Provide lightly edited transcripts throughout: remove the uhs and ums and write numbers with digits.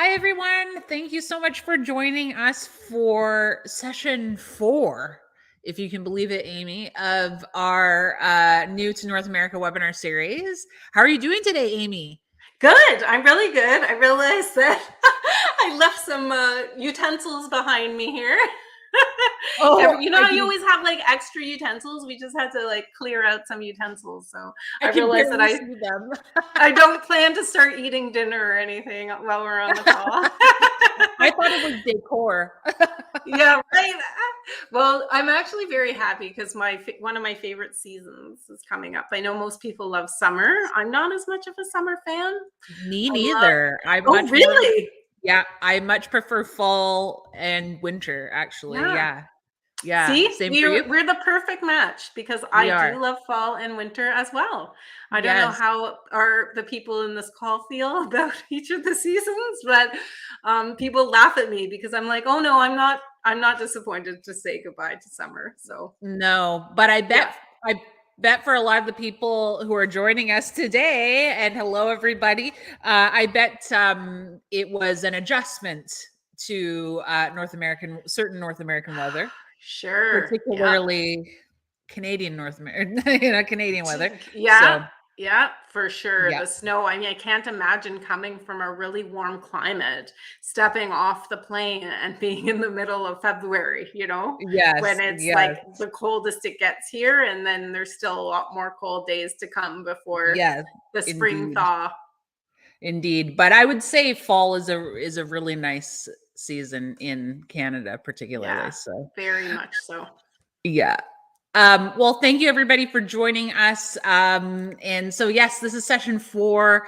Hi, everyone. Thank you so much for joining us for session 4, if you can believe it, Amy, of our New to North America webinar series. How are you doing today, Amy? Good. I'm really good. I realized that I left some utensils behind me here. Oh, You know how you always have like extra utensils? We just had to like clear out some utensils. So I I can realized that barely see them. I don't plan to start eating dinner or anything while we're on the call. I thought it was decor. Yeah, right. Well, I'm actually very happy because one of my favorite seasons is coming up. I know most people love summer. I'm not as much of a summer fan. Me I love. neither. Oh, really? I much prefer fall and winter, actually. Yeah. Yeah. Yeah. See, Same for you? we're the perfect match because We I are. do love fall and winter as well. I don't know Yes. how the people in this call feel about each of the seasons, but people laugh at me because I'm like, oh no, I'm not disappointed to say goodbye to summer. So No, but yeah. I bet for a lot of the people who are joining us today, and hello everybody, I bet it was an adjustment to certain North American weather, Sure. Yeah. particularly Canadian North American, Canadian weather. Yeah, So yeah, for sure. yeah, The snow, I mean, I can't imagine coming from a really warm climate, stepping off the plane and being in the middle of February, when yes, it's like yes, the coldest it gets here, and then there's still a lot more cold days to come before yes, the spring indeed, thaw. indeed. But I would say fall is a really nice season in Canada, particularly. Yeah, So very much so. yeah. Well, thank you everybody for joining us. And so, yes, this is session 4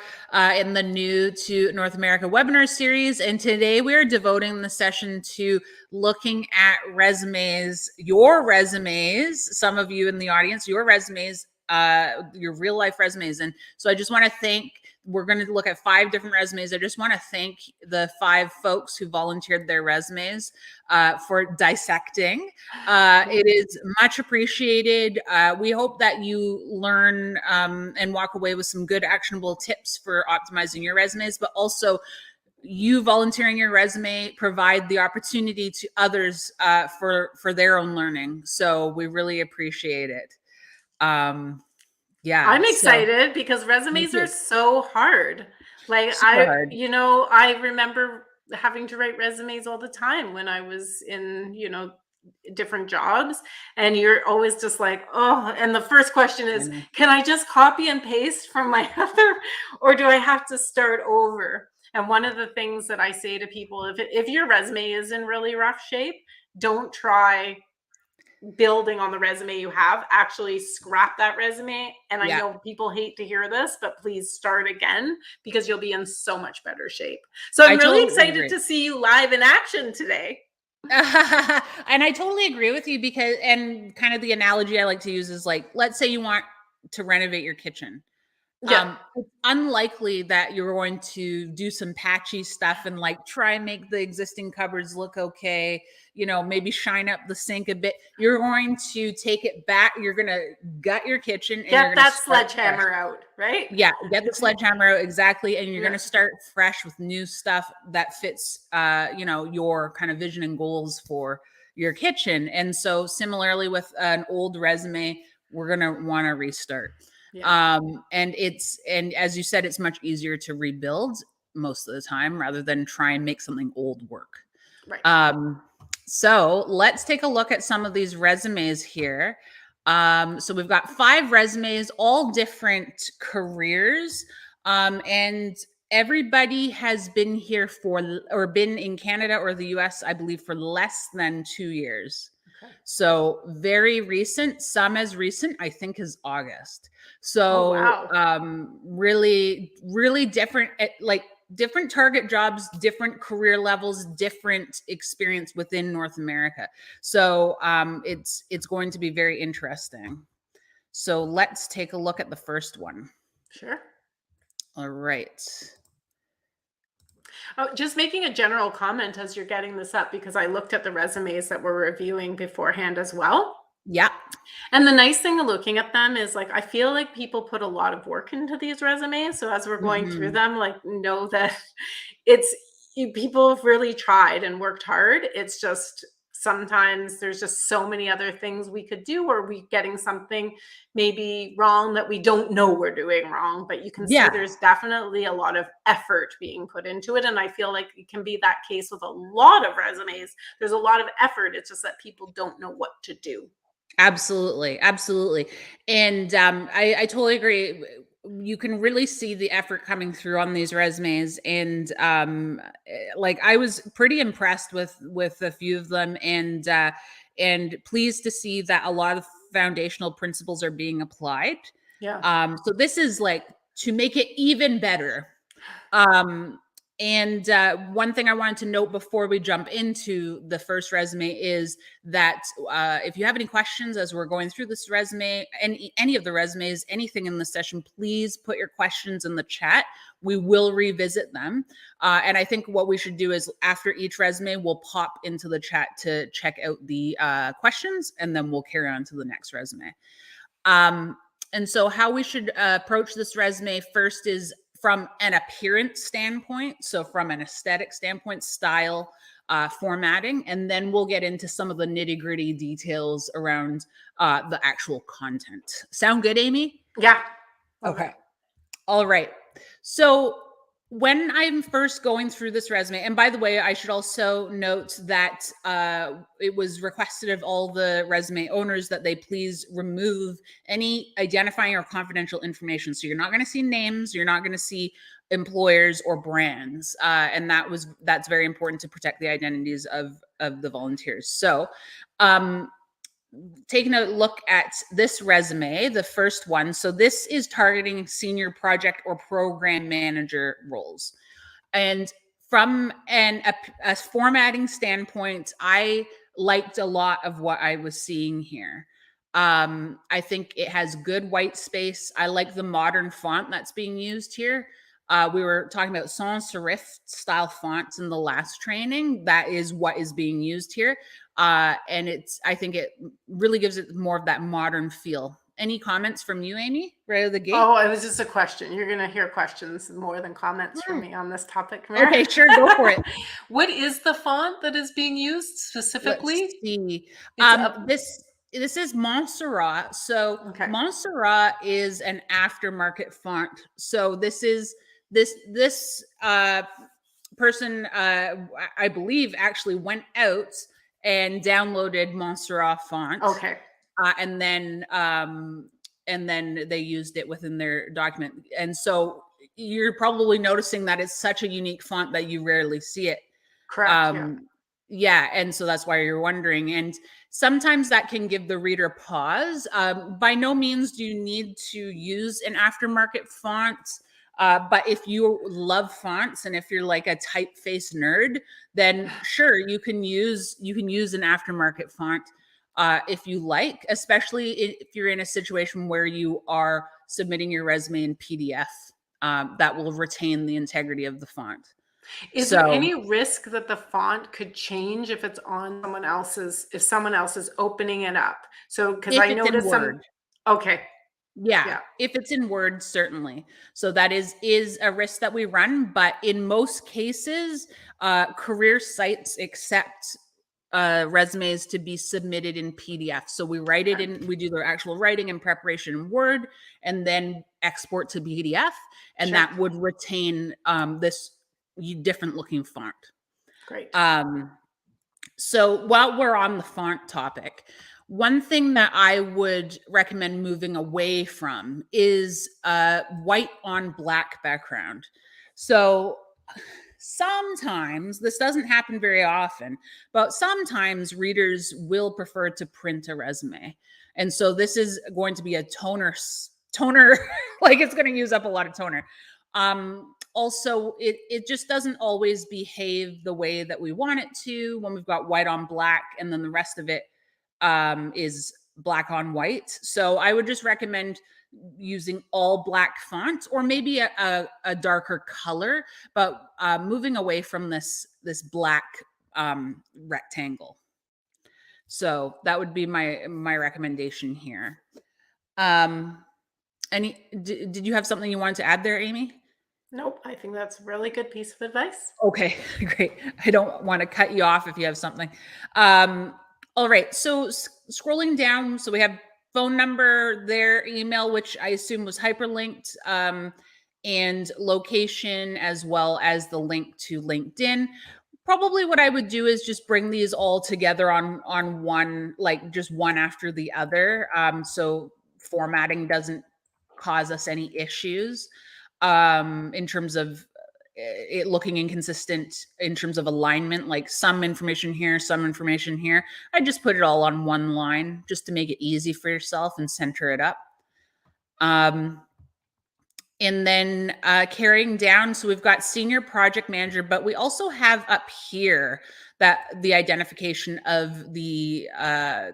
in the New to North America webinar series. And today we are devoting the session to looking at resumes, your resumes, some of you in the audience, your resumes, your real life resumes. And so I just want to we're going to look at 5 different resumes. I just want to thank the 5 folks who volunteered their resumes for dissecting. It is much appreciated. We hope that you learn and walk away with some good actionable tips for optimizing your resumes, but also you volunteering your resume provide the opportunity to others for their own learning. So we really appreciate it. Yeah, I'm so excited because me resumes are too. so hard. Like Super hard. I remember having to write resumes all the time when I was in, different jobs, and you're always just like, oh, and the first question I is, know. can I just copy and paste from my other, or do I have to start over? And one of the things that I say to people, if your resume is in really rough shape, don't try building on the resume you have. Actually scrap that resume. And I Yeah, know people hate to hear this, but please start again because you'll be in so much better shape. So I I'm really totally excited agree. to see you live in action today. And I totally agree with you because, and kind of the analogy I like to use is like, let's say you want to renovate your kitchen. Yeah. It's unlikely that you're going to do some patchy stuff and like try and make the existing cupboards look okay, maybe shine up the sink a bit. You're going to take it back. You're going to gut your kitchen and you're Get going to that start fresh. sledgehammer out, right? Yeah, get the sledgehammer out, exactly, and you're Yeah. going to start fresh with new stuff that fits your kind of vision and goals for your kitchen. And so similarly with an old resume, we're going to want to restart. Yeah. And as you said, it's much easier to rebuild most of the time rather than try and make something old work. Right. So let's take a look at some of these resumes here. So we've got 5 resumes, all different careers. And everybody has been here or been in Canada or the US, I believe, for less than 2 years. Okay. So very recent, some as recent, I think is August. Oh, So wow. really, really different, like different target jobs, different career levels, different experience within North America. So it's going to be very interesting. So let's take a look at the first one. Sure. All right. Oh, just making a general comment as you're getting this up, because I looked at the resumes that we're reviewing beforehand as well. Yeah. And the nice thing of looking at them is like, I feel like people put a lot of work into these resumes. So as we're going through Mm-hmm. them, like, know that it's people have really tried and worked hard. It's just sometimes there's just so many other things we could do, or we getting something maybe wrong that we don't know we're doing wrong. But you can see Yeah. there's definitely a lot of effort being put into it. And I feel like it can be that case with a lot of resumes. There's a lot of effort. It's just that people don't know what to do. Absolutely, absolutely. And I totally agree. You can really see the effort coming through on these resumes, and like I was pretty impressed with a few of them, and pleased to see that a lot of foundational principles are being applied. Yeah. So this is like to make it even better. Um, and one thing I wanted to note before we jump into the first resume is that if you have any questions as we're going through this resume, any of the resumes, anything in the session, please put your questions in the chat. We will revisit them. And I think what we should do is after each resume, we'll pop into the chat to check out the questions, and then we'll carry on to the next resume. And so how we should approach this resume first is from an appearance standpoint. So from an aesthetic standpoint, style, formatting, and then we'll get into some of the nitty gritty details around the actual content. Sound good, Amy? Yeah. Okay. All right. So when I'm first going through this resume, and by the way, I should also note that it was requested of all the resume owners that they please remove any identifying or confidential information. So you're not going to see names, you're not going to see employers or brands, and that's very important to protect the identities of the volunteers. So taking a look at this resume, the first one. So this is targeting senior project or program manager roles. And from a formatting standpoint, I liked a lot of what I was seeing here. I think it has good white space. I like the modern font that's being used here. We were talking about sans serif style fonts in the last training. That is what is being used here. And I think it really gives it more of that modern feel. Any comments from you, Amy, right out of the gate? Oh, it was just a question. You're going to hear questions more than comments from me on this topic, Kamara. Okay, sure, go for it. What is the font that is being used specifically? Let's see. This is Montserrat. So Okay. Montserrat is an aftermarket font. So this person, I believe, actually went out and downloaded Montserrat font. Okay. And then they used it within their document. And so you're probably noticing that it's such a unique font that you rarely see it. Correct. Yeah. And so that's why you're wondering. And sometimes that can give the reader pause. By no means do you need to use an aftermarket font. But if you love fonts and if you're like a typeface nerd, then sure, you can use an aftermarket font if you like, especially if you're in a situation where you are submitting your resume in PDF. That will retain the integrity of the font. Is there any risk that the font could change if it's on if someone else is opening it up? So, because I noticed some. Okay. Yeah, if it's in Word, certainly. So that is a risk that we run, but in most cases, career sites accept resumes to be submitted in PDF. So we write it in, we do the actual writing and preparation in Word, and then export to PDF, and that would retain this different looking font. Great. So while we're on the font topic, one thing that I would recommend moving away from is white on black background. So sometimes, this doesn't happen very often, but sometimes readers will prefer to print a resume. And so this is going to be a toner, like it's going to use up a lot of toner. Also, it just doesn't always behave the way that we want it to when we've got white on black and then the rest of it is black on white. So I would just recommend using all black font or maybe a darker color, but moving away from this black rectangle. So that would be my recommendation here. Did you have something you wanted to add there, Amy? Nope, I think that's a really good piece of advice. Okay, great. I don't want to cut you off if you have something. All right. So scrolling down, so we have phone number, their email, which I assume was hyperlinked, and location, as well as the link to LinkedIn. Probably what I would do is just bring these all together on one, like just one after the other. So formatting doesn't cause us any issues in terms of it looking inconsistent in terms of alignment, like some information here, some information here. I just put it all on one line just to make it easy for yourself and center it up. And then carrying down, so we've got senior project manager, but we also have up here that the identification of the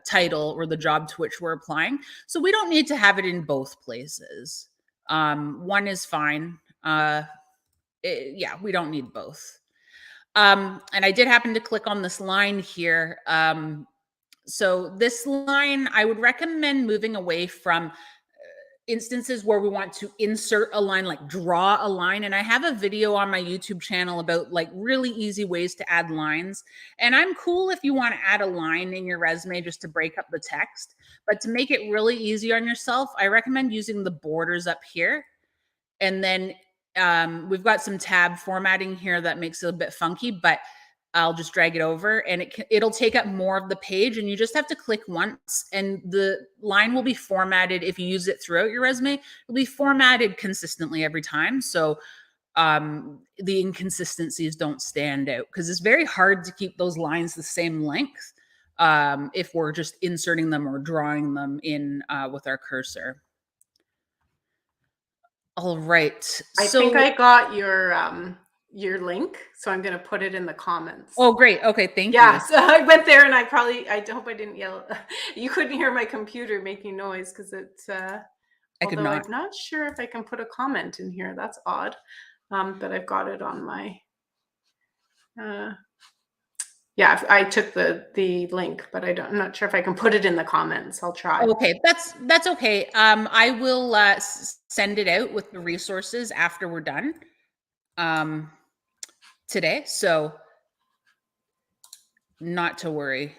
title or the job to which we're applying. So we don't need to have it in both places. One is fine. Yeah, we don't need both. And I did happen to click on this line here. So this line, I would recommend moving away from instances where we want to insert a line, like draw a line. And I have a video on my YouTube channel about like really easy ways to add lines. And I'm cool if you want to add a line in your resume just to break up the text. But to make it really easy on yourself, I recommend using the borders up here. And then we've got some tab formatting here that makes it a bit funky, but I'll just drag it over and it'll take up more of the page, and you just have to click once and the line will be formatted. If you use it throughout your resume, it'll be formatted consistently every time. So the inconsistencies don't stand out, because it's very hard to keep those lines the same length if we're just inserting them or drawing them in with our cursor. All right. I think I got your link, so I'm going to put it in the comments. Oh, great. Okay, thank you. Yeah, so I went there and I hope I didn't yell. You couldn't hear my computer making noise because it's I could not. I'm not sure if I can put a comment in here. That's odd. But I've got it on my yeah, I took the link, but I'm not sure if I can put it in the comments. I'll try. Okay, that's okay. I will send it out with the resources after we're done today, so not to worry.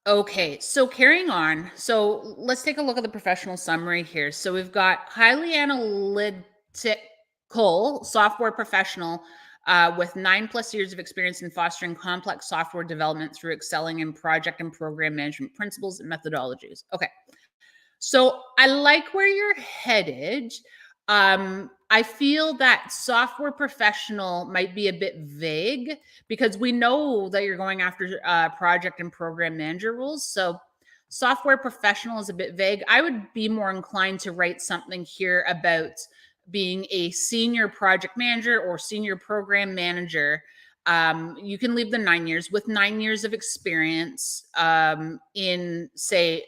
Okay, so carrying on. So let's take a look at the professional summary here. So we've got highly analytical software professional with 9+ years of experience in fostering complex software development through excelling in project and program management principles and methodologies. Okay, so I like where you're headed. I feel that software professional might be a bit vague, because we know that you're going after project and program manager roles. So software professional is a bit vague. I would be more inclined to write something here about being a senior project manager or senior program manager. You can leave the 9 years, with 9 years of experience in, say,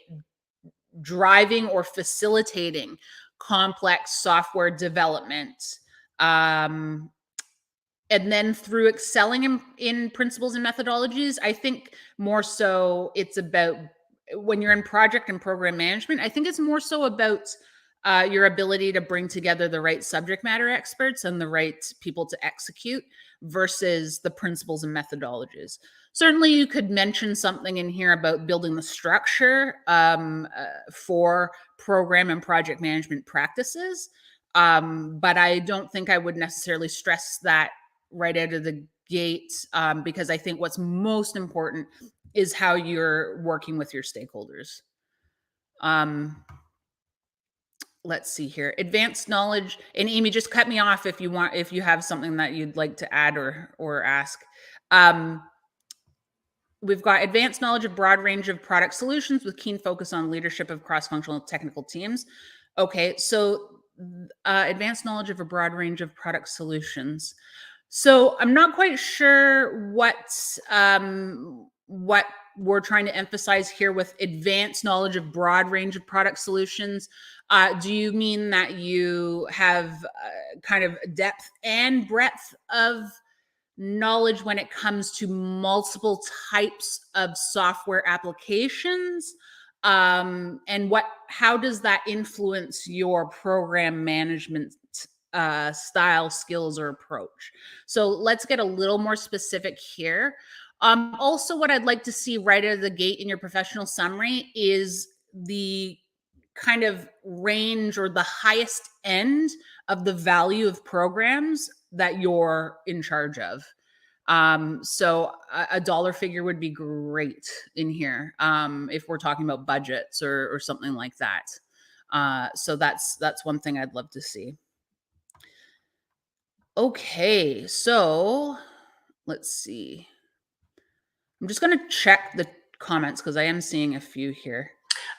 driving or facilitating complex software development. And then through excelling in principles and methodologies, I think more so it's about, when you're in project and program management, I think it's more so about your ability to bring together the right subject matter experts and the right people to execute versus the principles and methodologies. Certainly, you could mention something in here about building the structure for program and project management practices. But I don't think I would necessarily stress that right out of the gate, because I think what's most important is how you're working with your stakeholders. Let's see here. Advanced knowledge, and Amy, just cut me off if you have something that you'd like to add or ask. We've got advanced knowledge of broad range of product solutions with keen focus on leadership of cross-functional technical teams. Okay, so advanced knowledge of a broad range of product solutions. So I'm not quite sure what we're trying to emphasize here with advanced knowledge of broad range of product solutions. Do you mean that you have kind of depth and breadth of knowledge when it comes to multiple types of software applications? and how does that influence your program management style, skills, or approach? So let's get a little more specific here. Also, what I'd like to see right out of the gate in your professional summary is the kind of range or the highest end of the value of programs that you're in charge of. So a dollar figure would be great in here, if we're talking about budgets or something like that. So that's one thing I'd love to see. Okay, so let's see. I'm just going to check the comments because I am seeing a few here.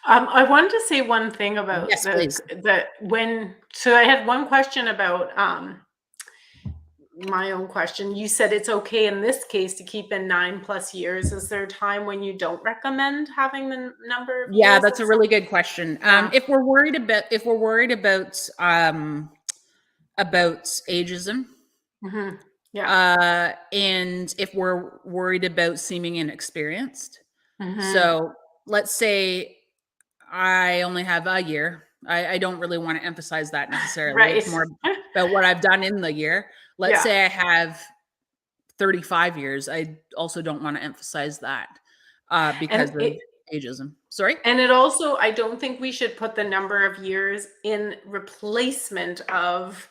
I wanted to say one thing about Yes, please. so I had one question about my own question. You said it's okay in this case to keep in 9+ years. Is there a time when you don't recommend having the number of Yeah, years? that's a really good question. Yeah. If we're worried about ageism, Mm-hmm. Yeah. and if we're worried about seeming inexperienced, Mm-hmm. so let's say I only have a year. I don't really want to emphasize that necessarily. Right. It's more about what I've done in the year. Let's say I have 35 years. I also don't want to emphasize that because of ageism. Sorry? And it also, I don't think we should put the number of years in replacement of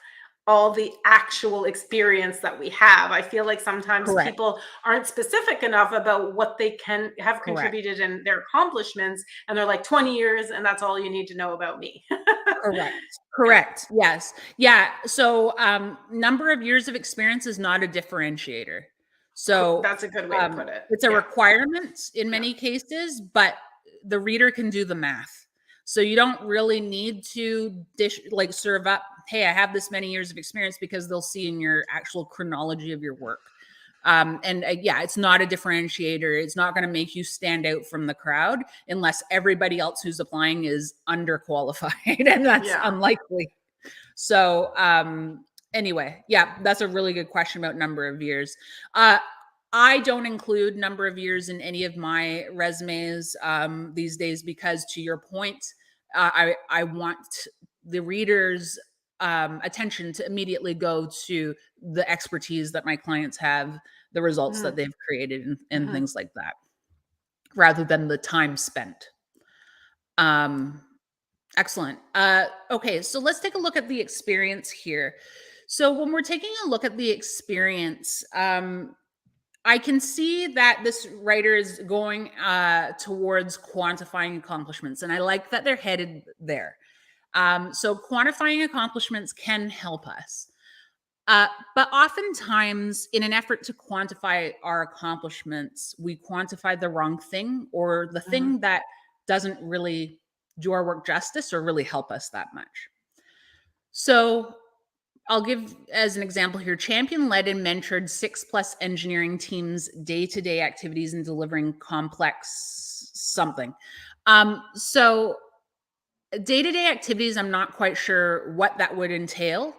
all the actual experience that we have. I feel like sometimes Correct. people aren't specific enough about what they can have Correct. contributed in their accomplishments, and they're like 20 years and that's all you need to know about me. Correct. Yes. Yeah. So number of years of experience is not a differentiator. So that's a good way to put it. It's a requirement in many cases, but the reader can do the math. So you don't really need to serve up, hey, I have this many years of experience, because they'll see in your actual chronology of your work. It's not a differentiator. It's not going to make you stand out from the crowd unless everybody else who's applying is underqualified, and that's unlikely. So anyway, that's a really good question about number of years. I don't include number of years in any of my resumes these days because, to your point, I want the reader's attention to immediately go to the expertise that my clients have, the results that they've created, and things like that, rather than the time spent. Excellent. Okay, so let's take a look at the experience here. So when we're taking a look at the experience, I can see that this writer is going towards quantifying accomplishments, and I like that they're headed there. So quantifying accomplishments can help us. But oftentimes, in an effort to quantify our accomplishments, we quantify the wrong thing, or the thing that doesn't really do our work justice or really help us that much. So I'll give as an example here: Champion led and mentored 6+ engineering teams' day-to-day activities in delivering complex something. So day-to-day activities, I'm not quite sure what that would entail,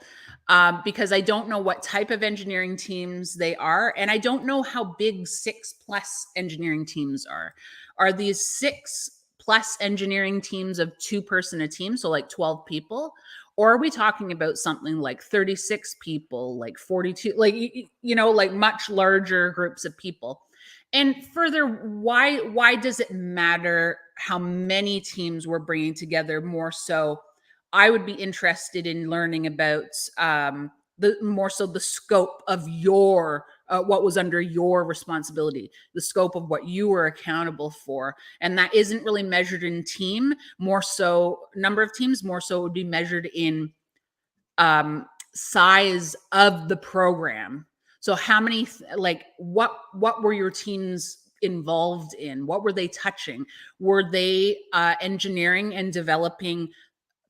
because I don't know what type of engineering teams they are, and I don't know how big 6+ engineering teams are. Are these 6+ engineering teams of 2-person a team, so like 12 people? Or are we talking about something like 36 people, like 42, like much larger groups of people? And further, why does it matter how many teams we're bringing together? More so, I would be interested in learning about the scope of your what was under your responsibility, the scope of what you were accountable for. And that isn't really measured in team, more so number of teams, more so it would be measured in size of the program. So how many, what were your teams involved in? What were they touching? Were they engineering and developing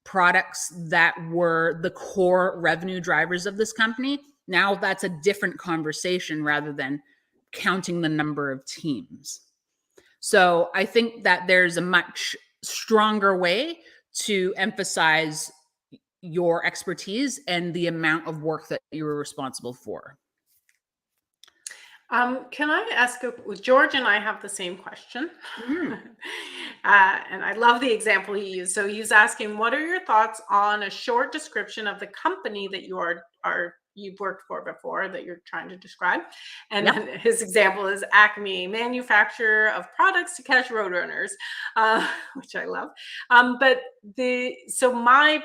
products that were the core revenue drivers of this company? Now that's a different conversation rather than counting the number of teams. So I think that there's a much stronger way to emphasize your expertise and the amount of work that you were responsible for. Can I ask, George and I have the same question. Mm. And I love the example he used. So he's asking, what are your thoughts on a short description of the company that you've worked for before that you're trying to describe? And Yep. then his example is Acme, manufacturer of products to catch roadrunners, which I love. So my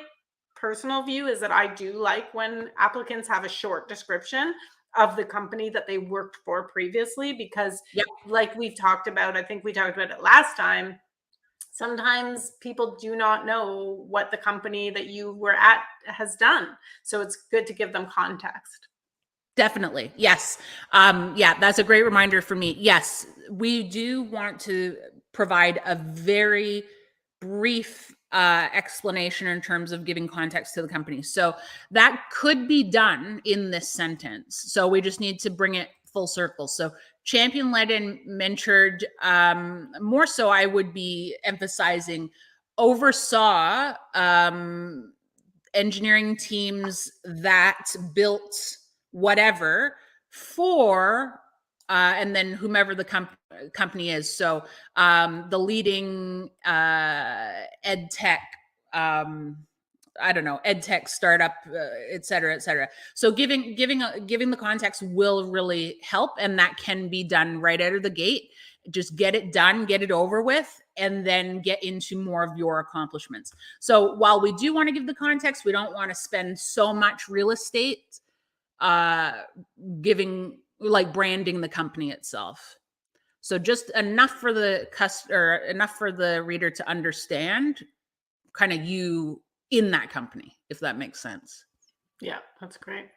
personal view is that I do like when applicants have a short description of the company that they worked for previously, because Yep. like we've talked about, I think we talked about it last time, sometimes people do not know what the company that you were at has done. So it's good to give them context. Definitely. Yes. Yeah, that's a great reminder for me. Yes, we do want to provide a very brief explanation in terms of giving context to the company. So that could be done in this sentence. So we just need to bring it full circle. So champion led and mentored, more so I would be emphasizing oversaw engineering teams that built whatever for and then whomever the company is. So the leading ed tech, I don't know, ed tech startup, et cetera, et cetera. So giving the context will really help, and that can be done right out of the gate. Just get it done, get it over with, and then get into more of your accomplishments. So while we do want to give the context, we don't want to spend so much real estate giving, like, branding the company itself. So just enough for the customer, enough for the reader to understand kind of you in that company, if that makes sense. Yeah, that's great.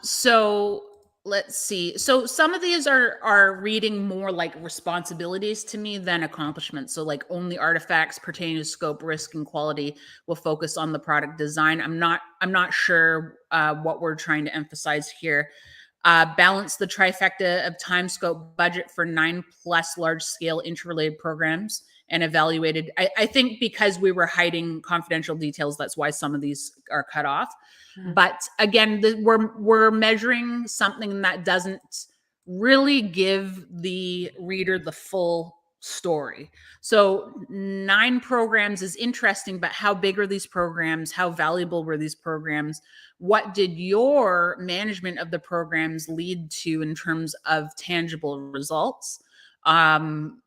So let's see. So some of these are reading more like responsibilities to me than accomplishments. So like only artifacts pertaining to scope, risk, and quality will focus on the product design. I'm not sure what we're trying to emphasize here. Balance the trifecta of time, scope, budget for 9+ large-scale interrelated programs and evaluated. I think because we were hiding confidential details, that's why some of these are cut off. Mhm. But again, we're measuring something that doesn't really give the reader the full story. So 9 programs is interesting, but how big are these programs? How valuable were these programs? What did your management of the programs lead to in terms of tangible results? And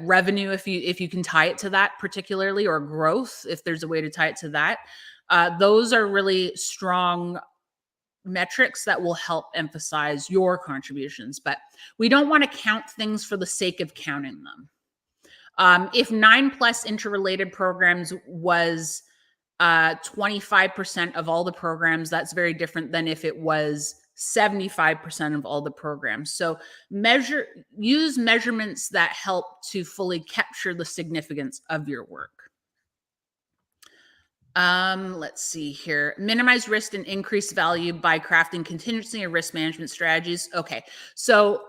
revenue, if you can tie it to that particularly, or growth, if there's a way to tie it to that. Those are really strong metrics that will help emphasize your contributions, but we don't want to count things for the sake of counting them. If 9+ interrelated programs was 25% of all the programs, that's very different than if it was 75% of all the programs. So use measurements that help to fully capture the significance of your work. Let's see here. Minimize risk and increase value by crafting contingency and risk management strategies. Okay, so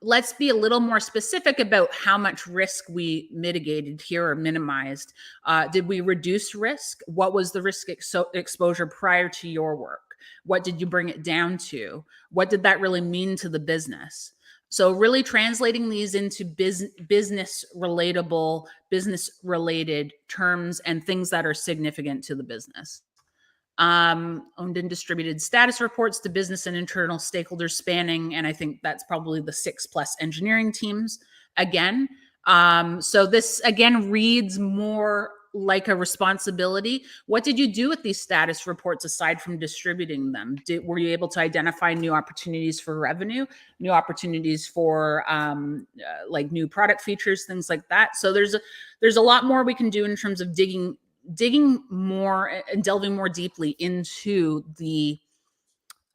let's be a little more specific about how much risk we mitigated here or minimized. Did we reduce risk? What was the risk exposure prior to your work? What did you bring it down to? What did that really mean to the business? So really translating these into business related terms and things that are significant to the business. Owned and distributed status reports to business and internal stakeholders spanning, and I think that's probably the 6+ engineering teams again. So this again reads more like a responsibility. What did you do with these status reports aside from distributing them? Were you able to identify new opportunities for revenue, new opportunities for like new product features, things like that? So there's a lot more we can do in terms of digging more and delving more deeply into the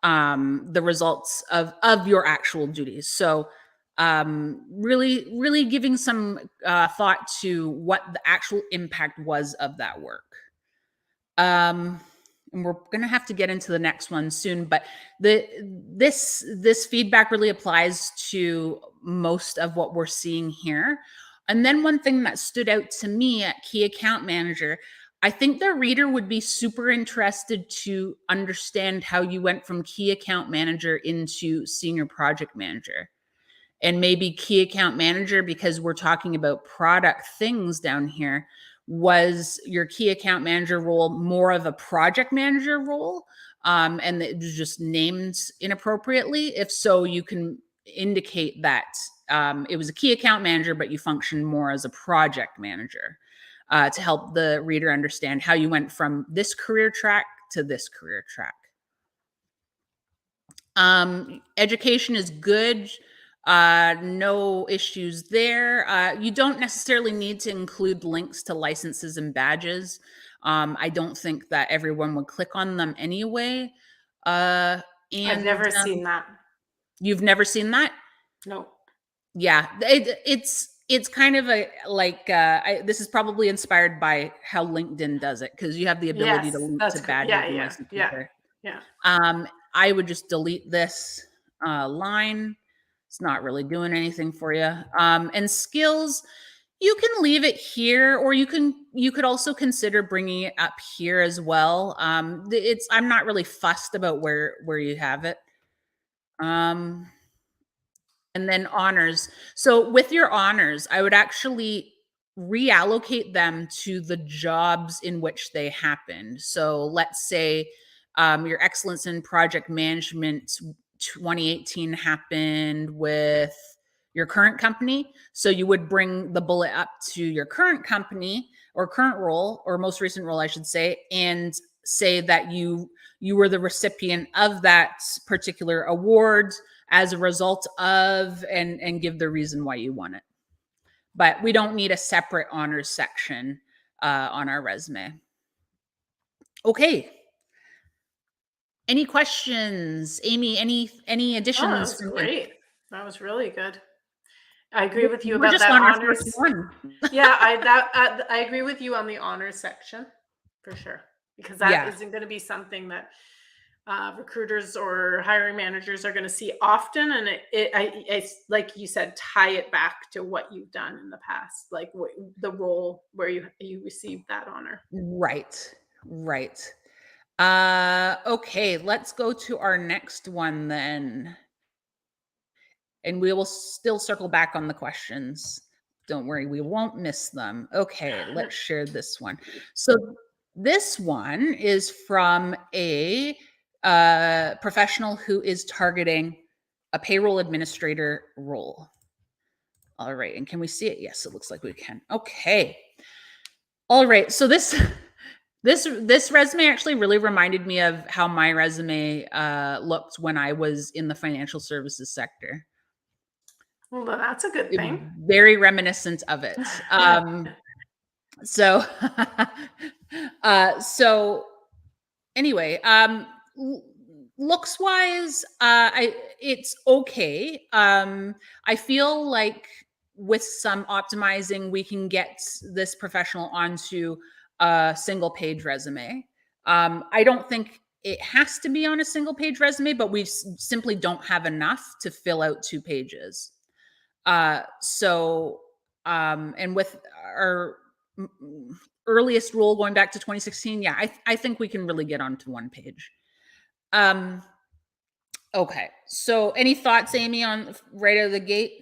results of your actual duties. So really giving some thought to what the actual impact was of that work. And we're going to have to get into the next one soon, but this feedback really applies to most of what we're seeing here. And then one thing that stood out to me at Key Account Manager, I think the reader would be super interested to understand how you went from key account manager into senior project manager. And maybe key account manager, because we're talking about product things down here, was your key account manager role more of a project manager role? And it was just named inappropriately. If so, you can indicate that it was a key account manager, but you function more as a project manager to help the reader understand how you went from this career track to this career track. Education is good. No issues there. You don't necessarily need to include links to licenses and badges. I don't think that everyone would click on them anyway. I've never seen that. You've never seen that? No. Yeah, it's kind of a like this is probably inspired by how LinkedIn does it, because you have the ability to link to badges and licenses there. Yeah. I would just delete this line. It's not really doing anything for you. And skills, you can leave it here, or you could also consider bringing it up here as well. I'm not really fussed about where you have it. And then honors. So with your honors, I would actually reallocate them to the jobs in which they happened. So let's say your excellence in project management 2018 happened with your current company. So you would bring the bullet up to your current company or current role, or most recent role, I should say, and say that you were the recipient of that particular award as a result of, and give the reason why you won it. But we don't need a separate honors section on our resume. Okay. Any questions? Amy, any additions? Oh, that was great. That was really good. I agree with you We're about just that on honors. our first one. Yeah, I agree with you on the honors section for sure, because that isn't going to be something that recruiters or hiring managers are going to see often, and it's like you said, tie it back to what you've done in the past, like the role where you received that honor. Right. Okay, let's go to our next one then. And we will still circle back on the questions. Don't worry, we won't miss them. Okay, let's share this one. So this one is from a professional who is targeting a payroll administrator role. All right, and can we see it? Yes, it looks like we can. Okay. All right, so this resume actually really reminded me of how my resume looked when I was in the financial services sector. Well, that's a good thing. Very reminiscent of it. So anyway, looks wise, it's okay. I feel like with some optimizing, we can get this professional onto a single page resume. I don't think it has to be on a single page resume, but we simply don't have enough to fill out 2 pages. And with our earliest role going back to 2016, yeah, I think we can really get onto 1 page. Okay, so any thoughts, Amy, on right out of the gate?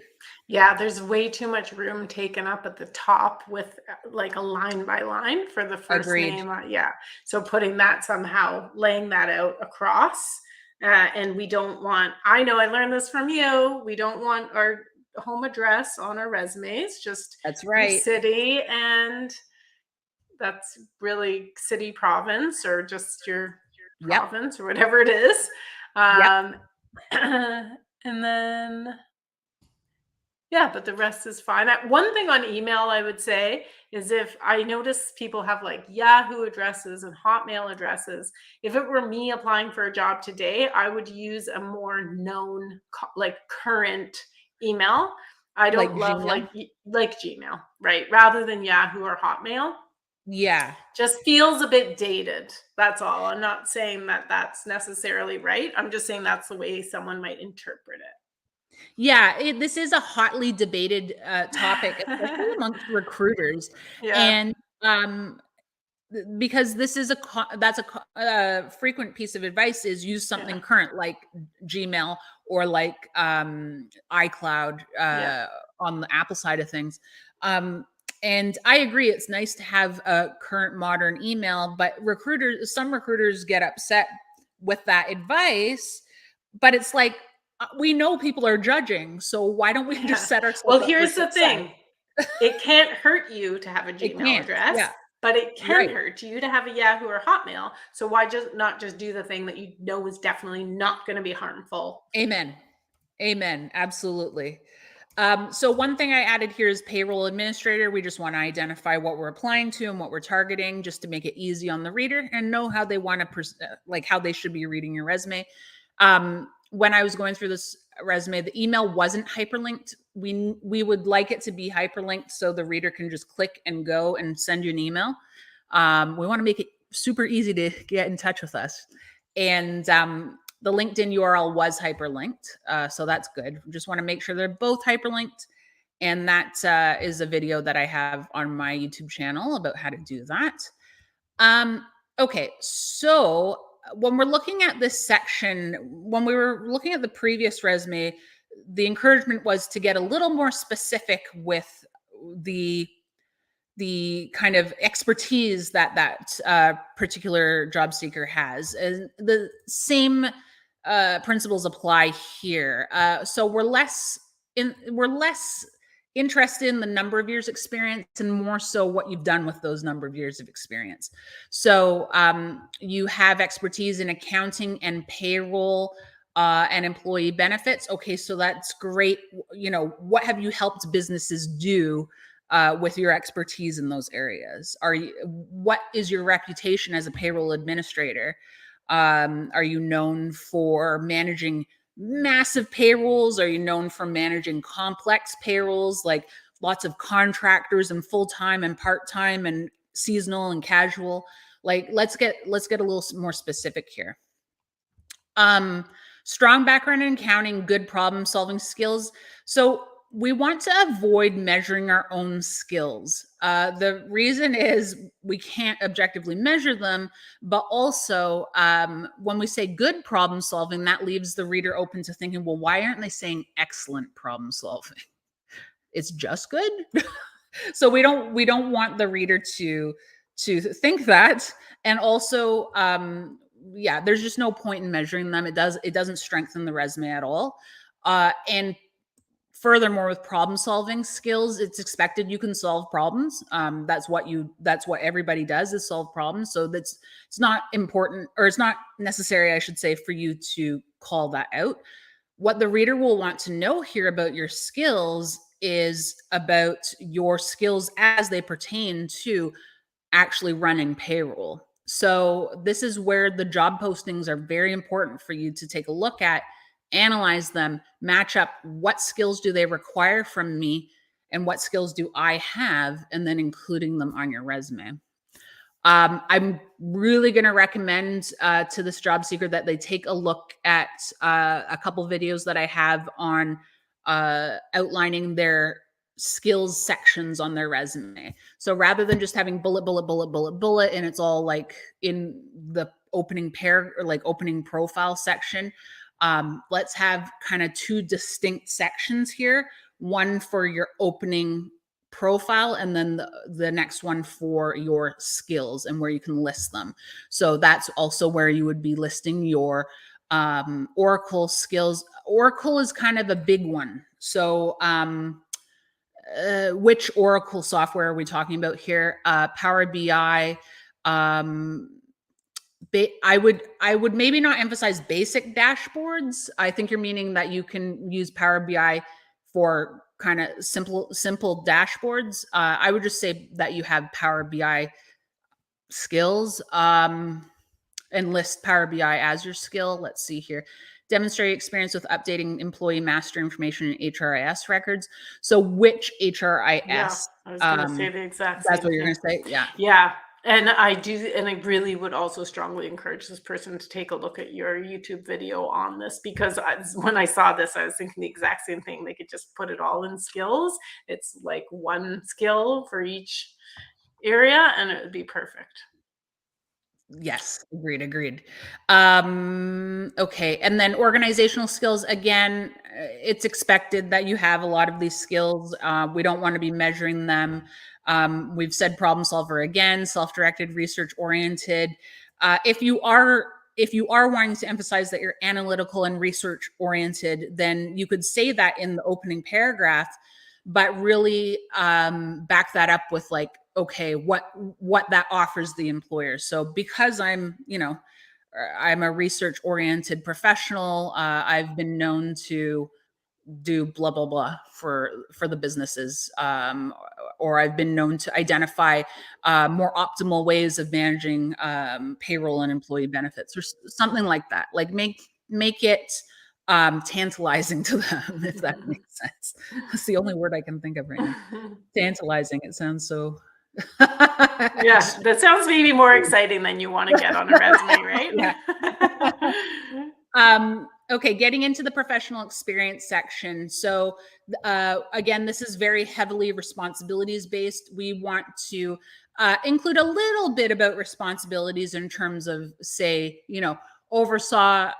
Yeah, there's way too much room taken up at the top with like a line by line for the first name. Yeah, so putting that somehow, laying that out across, and we don't want. I know I learned this from you. We don't want our home address on our resumes. Just that's right, city, and that's really city, province, or just your province or whatever it is. And then. Yeah, but the rest is fine. One thing on email I would say is, if I notice people have like Yahoo addresses and Hotmail addresses, if it were me applying for a job today, I would use a more known, like current email. I don't love Gmail. like Gmail, right? Rather than Yahoo or Hotmail. Yeah. Just feels a bit dated. That's all. I'm not saying that that's necessarily right. I'm just saying that's the way someone might interpret it. Yeah, this is a hotly debated topic, especially amongst recruiters. Yeah. And because this is a frequent piece of advice is use something current like Gmail or like iCloud on the Apple side of things. And I agree, it's nice to have a current modern email, but some recruiters get upset with that advice. But it's like, we know people are judging, so why don't we just set ourselves well, up here's for the thing. It can't hurt you to have a Gmail address. Yeah. But it can hurt you to have a Yahoo or Hotmail. So why not just do the thing that you know is definitely not going to be harmful? Amen. Absolutely. So one thing I added here is payroll administrator. We just want to identify what we're applying to and what we're targeting, just to make it easy on the reader and know how they want to, how they should be reading your resume. When I was going through this resume, the email wasn't hyperlinked. We would like it to be hyperlinked so the reader can just click and go and send you an email. We want to make it super easy to get in touch with us. And the LinkedIn URL was hyperlinked, so that's good. We just want to make sure they're both hyperlinked. And that is a video that I have on my YouTube channel about how to do that. Okay, so when we're looking at this section, when we were looking at the previous resume, the encouragement was to get a little more specific with the kind of expertise that particular job seeker has. And the same principles apply here. So we're less interested in the number of years experience and more so what you've done with those number of years of experience. So you have expertise in accounting and payroll and employee benefits. Okay, so that's great. What have you helped businesses do with your expertise in those areas? What is your reputation as a payroll administrator? Are you known for managing massive payrolls? Are you known for managing complex payrolls, like lots of contractors and full-time and part-time and seasonal and casual? Like, let's get a little more specific here. Strong background in accounting, good problem solving skills. So we want to avoid measuring our own skills. The reason is we can't objectively measure them, but also when we say good problem solving, that leaves the reader open to thinking, well, why aren't they saying excellent problem solving? It's just good. So we don't want the reader to think that. And also, there's just no point in measuring them. It doesn't strengthen the resume at all. And furthermore, with problem solving skills, it's expected you can solve problems. That's what everybody does, is solve problems. So it's not important, or it's not necessary, I should say, for you to call that out. What the reader will want to know here about your skills is about your skills as they pertain to actually running payroll. So this is where the job postings are very important for you to take a look at, analyze them, match up what skills do they require from me and what skills do I have, and then including them on your resume. I'm really going to recommend to this job seeker that they take a look at a couple videos that I have on outlining their skills sections on their resume. So rather than just having bullet, and it's all like in the opening opening profile section, let's have kind of two distinct sections here. One for your opening profile, and then the next one for your skills and where you can list them. So that's also where you would be listing your Oracle skills. Oracle is kind of a big one. So which Oracle software are we talking about here? Power BI. I would maybe not emphasize basic dashboards. I think you're meaning that you can use Power BI for kind of simple dashboards. I would just say that you have Power BI skills and list Power BI as your skill. Let's see here. Demonstrate experience with updating employee master information in HRIS records. So which HRIS? Yeah, I was going to say the exact same That's what you're going to say? Yeah. Yeah. And I really would also strongly encourage this person to take a look at your YouTube video on this, because when I saw this, I was thinking the exact same thing. They could just put it all in skills. It's like one skill for each area, and it would be perfect. Yes, agreed. Okay, and then organizational skills, again, it's expected that you have a lot of these skills. We don't want to be measuring them. We've said problem solver again, self-directed, research-oriented. If you are wanting to emphasize that you're analytical and research-oriented, then you could say that in the opening paragraph, but really back that up with like, okay, what that offers the employer. So because I'm a research oriented professional, I've been known to do blah blah blah for the businesses, or I've been known to identify more optimal ways of managing payroll and employee benefits, or something like that. Like make it tantalizing to them, if that makes sense. That's the only word I can think of right now. Tantalizing. It sounds so. Yeah, that sounds maybe more exciting than you want to get on a resume, right? Okay, getting into the professional experience section. So again, this is very heavily responsibilities based. We want to include a little bit about responsibilities in terms of, say, oversaw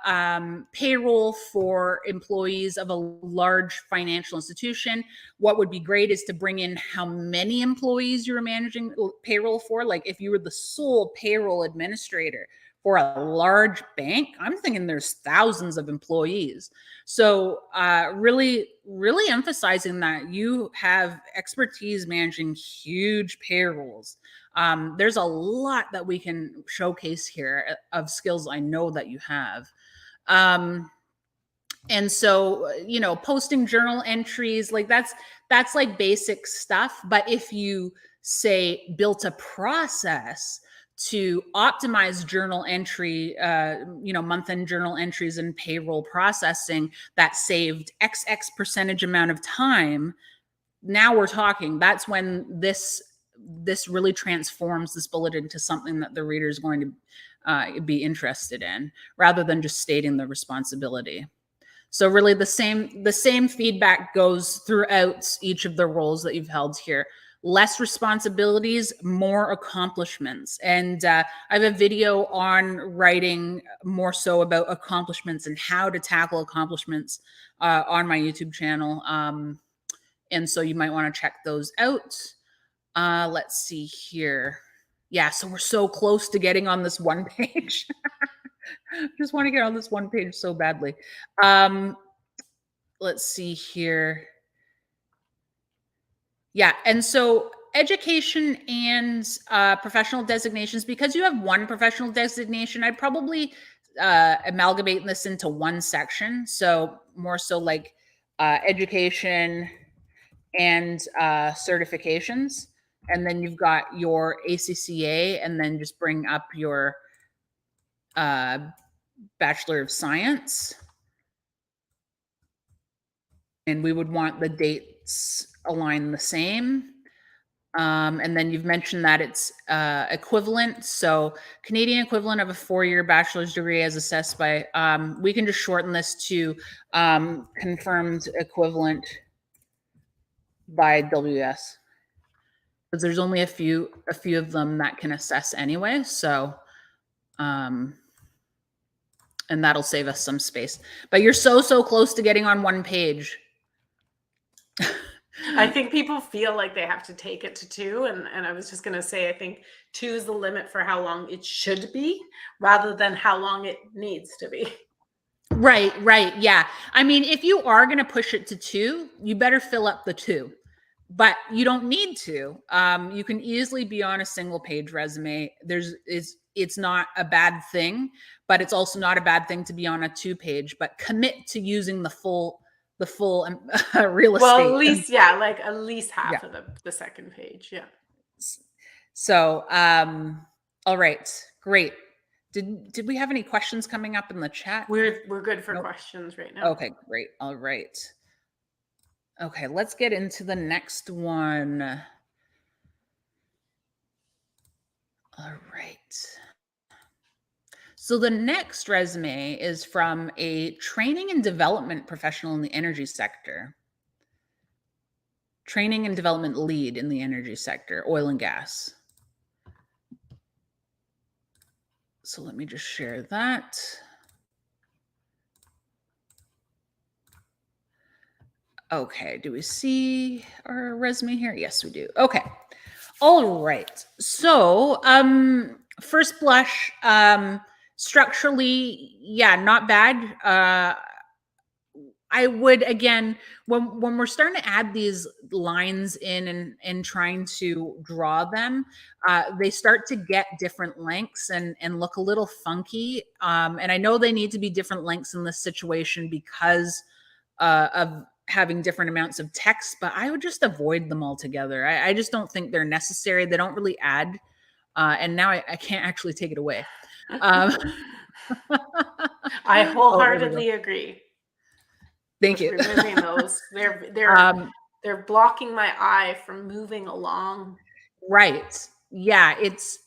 payroll for employees of a large financial institution. What would be great is to bring in how many employees you're managing payroll for. Like if you were the sole payroll administrator for a large bank, I'm thinking there's thousands of employees. So really emphasizing that you have expertise managing huge payrolls. There's a lot that we can showcase here of skills I know that you have. And so, posting journal entries, like that's like basic stuff. But if you say built a process to optimize journal entry, month-end journal entries and payroll processing that saved XX percentage amount of time, now we're talking. That's when this really transforms this bullet into something that the reader is going to be interested in, rather than just stating the responsibility. So really the same feedback goes throughout each of the roles that you've held here. Less responsibilities, more accomplishments. And I have a video on writing more so about accomplishments and how to tackle accomplishments on my YouTube channel. And so you might want to check those out. Let's see here. Yeah, so we're so close to getting on this one page. Just want to get on this one page so badly. Let's see here. Yeah, and so education and professional designations, because you have one professional designation, I'd probably amalgamate this into one section. So more so like education and certifications. And then you've got your ACCA, and then just bring up your Bachelor of Science. And we would want the dates aligned the same. And then you've mentioned that it's equivalent. So Canadian equivalent of a 4-year bachelor's degree as assessed by, we can just shorten this to confirmed equivalent by WS. Because there's only a few of them that can assess anyway. So, and that'll save us some space. But you're so close to getting on one page. I think people feel like they have to take it to 2. And I was just going to say, I think 2 is the limit for how long it should be, rather than how long it needs to be. Right. Yeah. I mean, if you are going to push it to 2, you better fill up the 2. But you don't need to. You can easily be on a single page resume. It's not a bad thing, but it's also not a bad thing to be on a 2-page. But commit to using the full real estate. Well, at least, yeah, like at least half of the second page. Yeah. So, all right, great. Did we have any questions coming up in the chat? We're good for questions right now. Okay, great. All right. Okay, let's get into the next one. All right. So the next resume is from a training and development professional in the energy sector. Training and development lead in the energy sector, oil and gas. So let me just share that. Okay, do we see our resume here? Yes, we do. Okay. All right. So, first blush, structurally, yeah, not bad. I would, again, when we're starting to add these lines in and trying to draw them, they start to get different lengths and look a little funky. And I know they need to be different lengths in this situation because of having different amounts of text, but I would just avoid them altogether. I just don't think they're necessary. They don't really add. And now I can't actually take it away. I Oh, there we go. wholeheartedly agree Thank with you. removing those. Um, They're blocking my eye from moving along. Right. Yeah, it's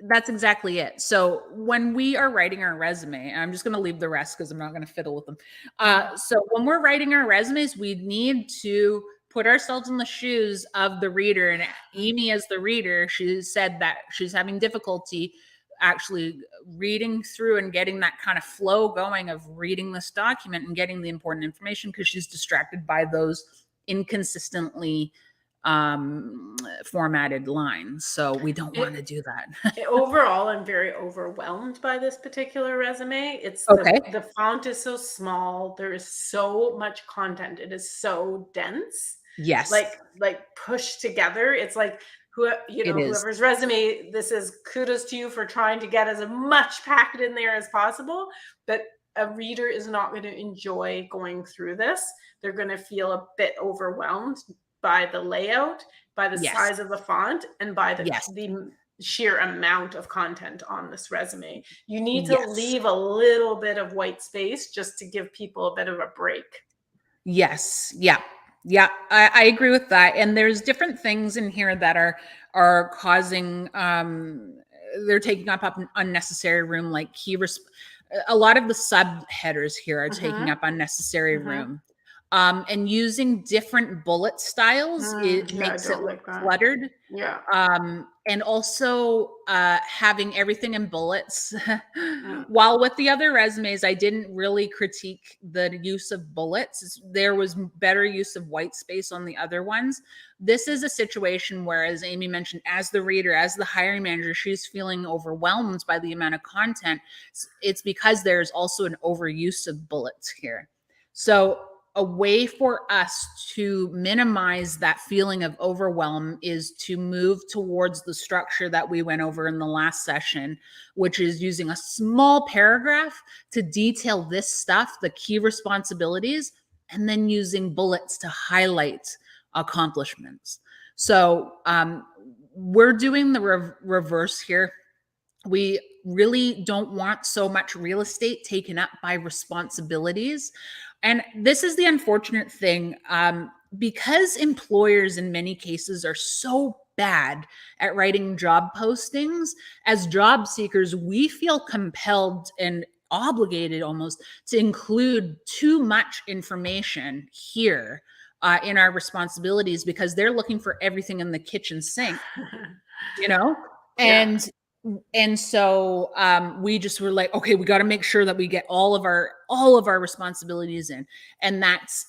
that's exactly it. So when we are writing our resume, and I'm just going to leave the rest because I'm not going to fiddle with them. So when we're writing our resumes, we need to put ourselves in the shoes of the reader. And Amy, as the reader, she said that she's having difficulty actually reading through and getting that kind of flow going of reading this document and getting the important information because she's distracted by those inconsistently formatted lines. So we don't want to do that. Overall, I'm very overwhelmed by this particular resume. It's Okay. the font is so small. There is so much content. It is so dense. Yes. Like pushed together. It's like It is. whoever's resume, this is kudos to you for trying to get as much packed in there as possible. But a reader is not going to enjoy going through this. They're going to feel a bit overwhelmed by the layout, by the Yes. size of the font, and by the Yes. the sheer amount of content on this resume. You need to Yes. leave a little bit of white space just to give people a bit of a break. Yes. Yeah. Yeah. I agree with that. And there's different things in here that are causing they're taking up unnecessary room, like a lot of the subheaders here are taking up unnecessary room. And using different bullet styles, it makes it look cluttered. Yeah. And also having everything in bullets. While with the other resumes, I didn't really critique the use of bullets. There was better use of white space on the other ones. This is a situation where, as Amy mentioned, as the reader, as the hiring manager, she's feeling overwhelmed by the amount of content. It's because there's also an overuse of bullets here. So a way for us to minimize that feeling of overwhelm is to move towards the structure that we went over in the last session, which is using a small paragraph to detail this stuff, the key responsibilities, and then using bullets to highlight accomplishments. So we're doing the reverse here. We really don't want so much real estate taken up by responsibilities. And this is the unfortunate thing, because employers in many cases are so bad at writing job postings. As job seekers, we feel compelled and obligated almost to include too much information here in our responsibilities because they're looking for everything in the kitchen sink, you know? Yeah. And so we just were like, okay, we got to make sure that we get all of our responsibilities in, and that's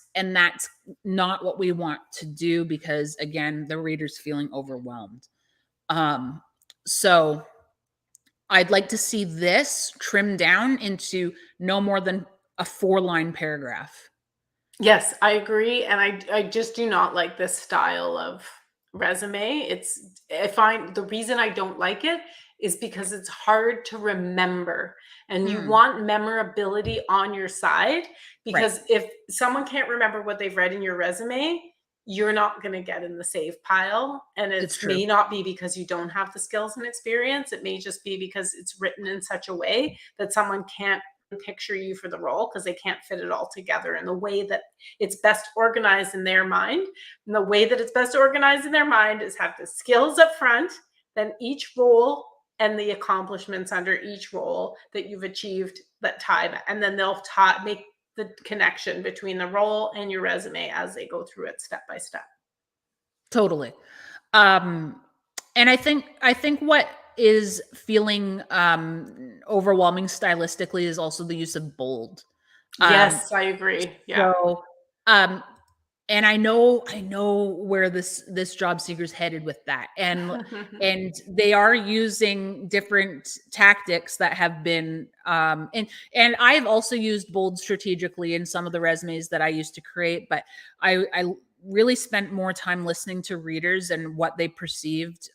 not what we want to do because again, the reader's feeling overwhelmed. So I'd like to see this trimmed down into no more than a 4-line paragraph. Yes, I agree, and I just do not like this style of resume. I find the reason I don't like it is because it's hard to remember, and you want memorability on your side, because if someone can't remember what they've read in your resume, you're not going to get in the save pile, and it may not be because you don't have the skills and experience. It may just be because it's written in such a way that someone can't picture you for the role because they can't fit it all together in the way that it's best organized in their mind. And the way that it's best organized in their mind is have the skills up front, then each role and the accomplishments under each role that you've achieved that tie back. And then they'll make the connection between the role and your resume as they go through it step by step. Totally. And I think what is feeling overwhelming stylistically is also the use of bold. Yes, I agree. Yeah. So, and I know where this job seeker's headed with that, and they are using different tactics that have been, and I've also used bold strategically in some of the resumes that I used to create, but I really spent more time listening to readers and what they perceived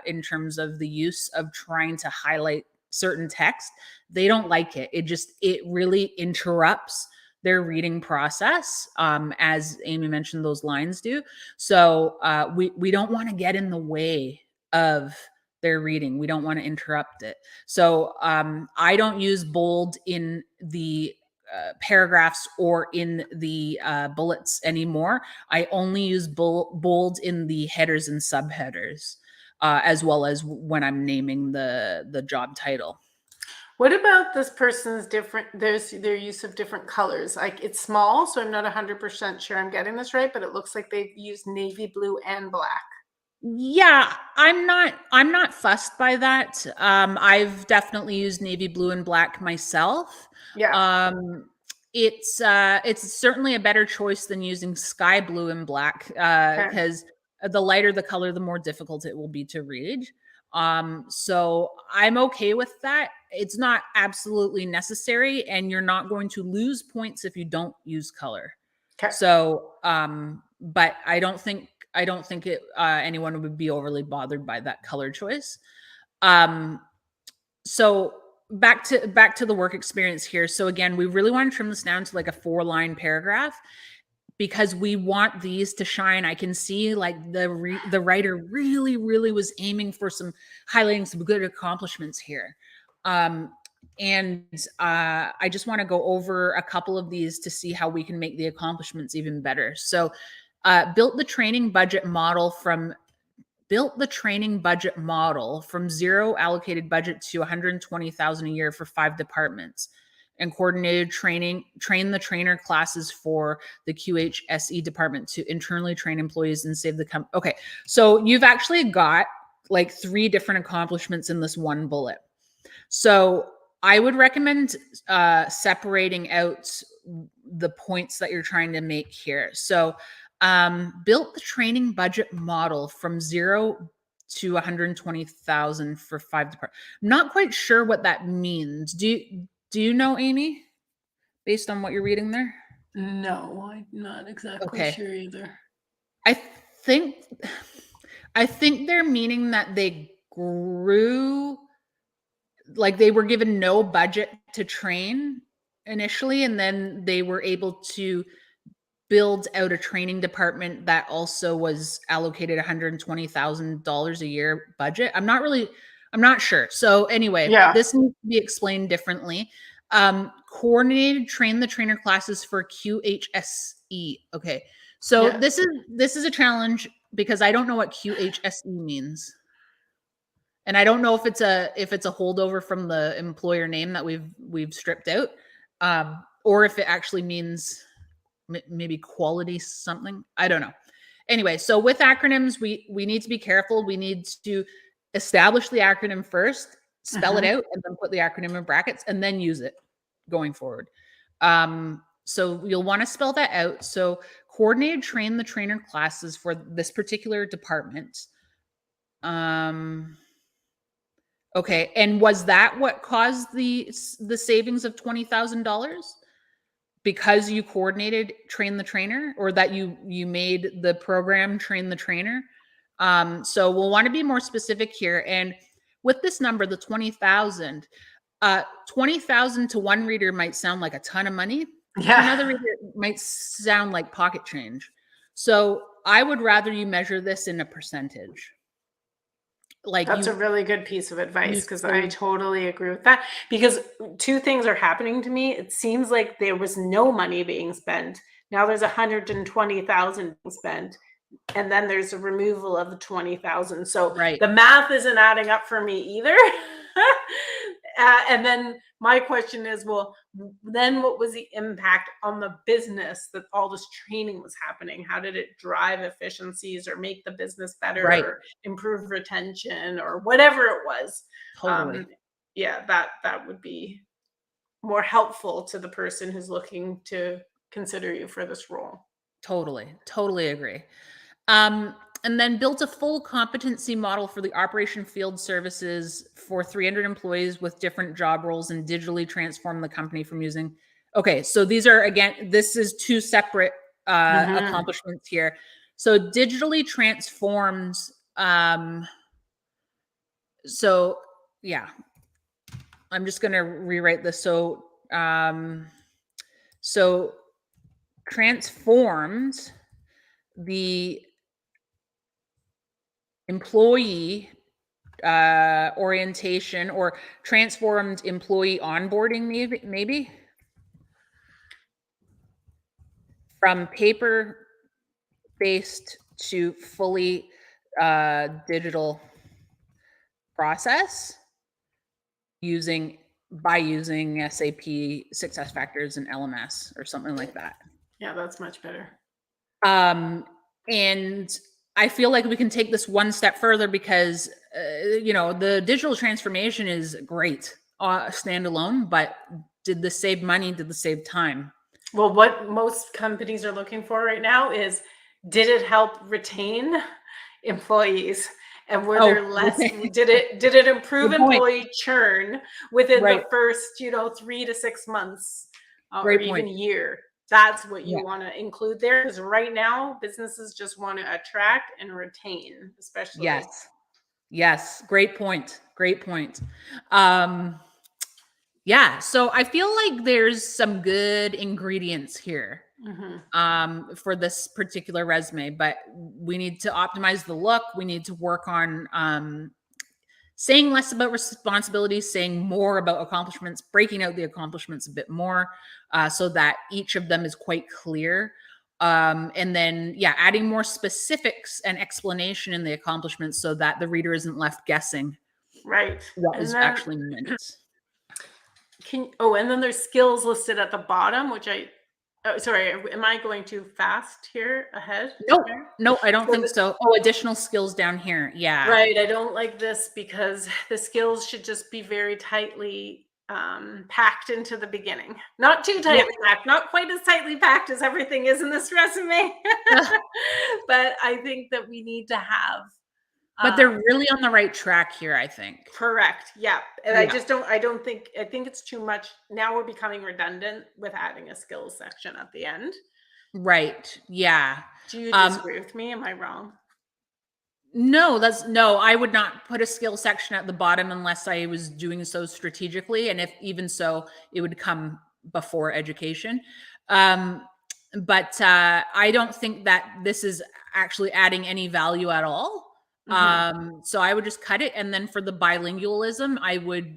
in terms of the use of trying to highlight certain text. They don't like it. It really interrupts their reading process, as Amy mentioned, those lines do. So we don't want to get in the way of their reading. We don't want to interrupt it. So I don't use bold in the paragraphs or in the bullets anymore. I only use bold in the headers and subheaders, as well as when I'm naming the job title. What about this person's their use of different colors? Like, it's small, so I'm not 100% sure I'm getting this right, but it looks like they've used navy blue and black. Yeah, I'm not fussed by that. I've definitely used navy blue and black myself. Yeah. It's certainly a better choice than using sky blue and black, Okay. because the lighter the color, the more difficult it will be to read. So I'm okay with that. It's not absolutely necessary, and you're not going to lose points if you don't use color. Okay. So, but I don't think anyone would be overly bothered by that color choice. So back to the work experience here. So again, we really want to trim this down to like a 4-line paragraph, because we want these to shine. I can see like the writer really was aiming for highlighting some good accomplishments here. And I just want to go over a couple of these to see how we can make the accomplishments even better. So built the training budget model from zero allocated budget to 120,000 a year for 5 departments, and coordinated train the trainer classes for the QHSE department to internally train employees and save the company. Okay, so you've actually got like 3 different accomplishments in this one bullet. So I would recommend separating out the points that you're trying to make here. So built the training budget model from 0 to 120,000 for 5 departments. I'm not quite sure what that means. Do you know, Amy, based on what you're reading there? No, I'm not exactly sure either. I think they're meaning that they grew, like they were given no budget to train initially, and then they were able to build out a training department that also was allocated $120,000 a year budget. I'm not sure. So anyway, this needs to be explained differently. Coordinated train the trainer classes for QHSE. Okay. So this is a challenge because I don't know what QHSE means. And I don't know if it's a holdover from the employer name that we've stripped out, or if it actually means maybe quality something. I don't know. Anyway, so with acronyms, we need to be careful. We need to establish the acronym first, spell it out, and then put the acronym in brackets, and then use it going forward. So you'll want to spell that out. So coordinated train the trainer classes for this particular department. Okay, and was that what caused the savings of $20,000? Because you coordinated train the trainer, or that you made the program train the trainer? So we'll want to be more specific here. And with this number, the 20,000, 20,000 to one reader might sound like a ton of money. To another reader, it might sound like pocket change. So I would rather you measure this in a percentage. Like that's a really good piece of advice, because I totally agree with that. Because 2 things are happening to me. It seems like there was no money being spent. Now there's 120,000 spent, and then there's a removal of the 20,000. So the math isn't adding up for me either. And then my question is, well, then what was the impact on the business that all this training was happening? How did it drive efficiencies or make the business better Right. or improve retention or whatever it was? Totally. Yeah, that would be more helpful to the person who's looking to consider you for this role. Totally agree. And then built a full competency model for the operation field services for 300 employees with different job roles and digitally transform the company from using. Okay, so these are, again, this is two separate accomplishments here. So digitally transforms. So yeah, I'm just going to rewrite this. So transformed the employee orientation or transformed employee onboarding, maybe from paper based to fully digital process using SAP success factors and LMS or something like that. Yeah, that's much better. And I feel like we can take this one step further because, the digital transformation is great standalone, but did this save money? Did this save time? Well, what most companies are looking for right now is, did it help retain employees? And were there less, did it improve employee churn within the first, 3 to 6 months or even year? That's what you want to include there, because right now businesses just want to attract and retain, especially. Yes. Great point. Yeah. So I feel like there's some good ingredients here for this particular resume, but we need to optimize the look. We need to work on saying less about responsibilities, saying more about accomplishments, breaking out the accomplishments a bit more so that each of them is quite clear. And then, adding more specifics and explanation in the accomplishments so that the reader isn't left guessing what is actually meant. And then there's skills listed at the bottom, which sorry, am I going too fast here ahead? No, I don't think so. Oh, additional skills down here. Yeah. Right. I don't like this because the skills should just be very tightly packed into the beginning. Not too tightly packed, not quite as tightly packed as everything is in this resume. But I think that we need to have. But they're really on the right track here, I think. Correct. Yeah. And I think it's too much. Now we're becoming redundant with adding a skills section at the end. Right. Yeah. Do you disagree with me? Am I wrong? No, I would not put a skill section at the bottom unless I was doing so strategically. And if even so, it would come before education. But I don't think that this is actually adding any value at all. So I would just cut it. And then for the bilingualism, I would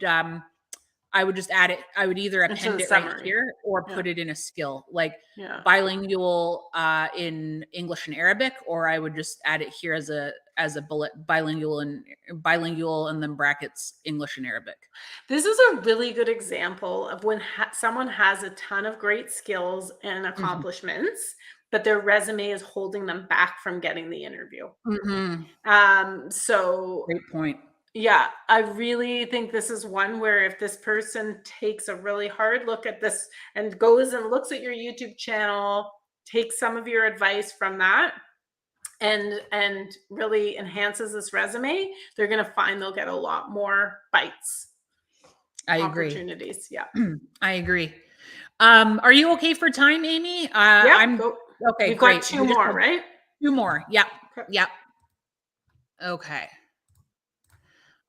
just add it. I would either append it right here or put it in a skill, like bilingual in English and Arabic, or I would just add it here as a bullet, bilingual and then brackets English and Arabic. This is a really good example of when someone has a ton of great skills and accomplishments, but their resume is holding them back from getting the interview. So great point. Yeah, I really think this is one where if this person takes a really hard look at this and goes and looks at your YouTube channel, takes some of your advice from that and really enhances this resume, they're going to find they'll get a lot more bites. I agree. Opportunities. Yeah. I agree. Are you okay for time, Amy? Yeah. Okay. We've great. got two more, right? Two more. Yep. Yep. Okay.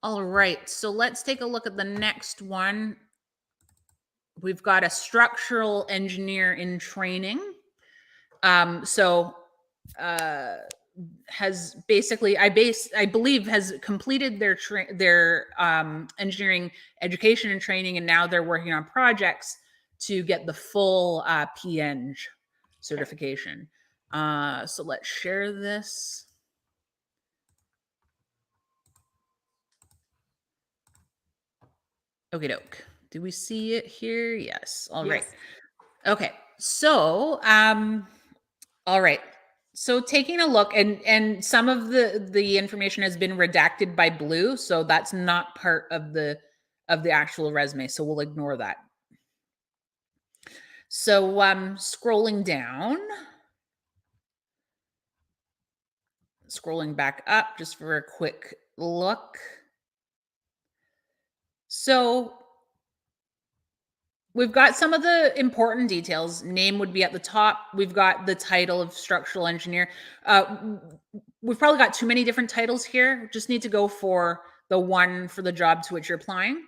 All right. So let's take a look at the next one. We've got a structural engineer in training. Has basically, I believe, has completed their engineering education and training, and now they're working on projects to get the full PEng certification. So let's share this. Okay, doke. Do we see it here? Yes. All right. Yes. Okay. So, all right. So taking a look, and some of the information has been redacted by blue, so that's not part of the actual resume. So we'll ignore that. So scrolling down, scrolling back up just for a quick look. So we've got some of the important details. Name would be at the top. We've got the title of structural engineer. We've probably got too many different titles here. Just need to go for the one for the job to which you're applying.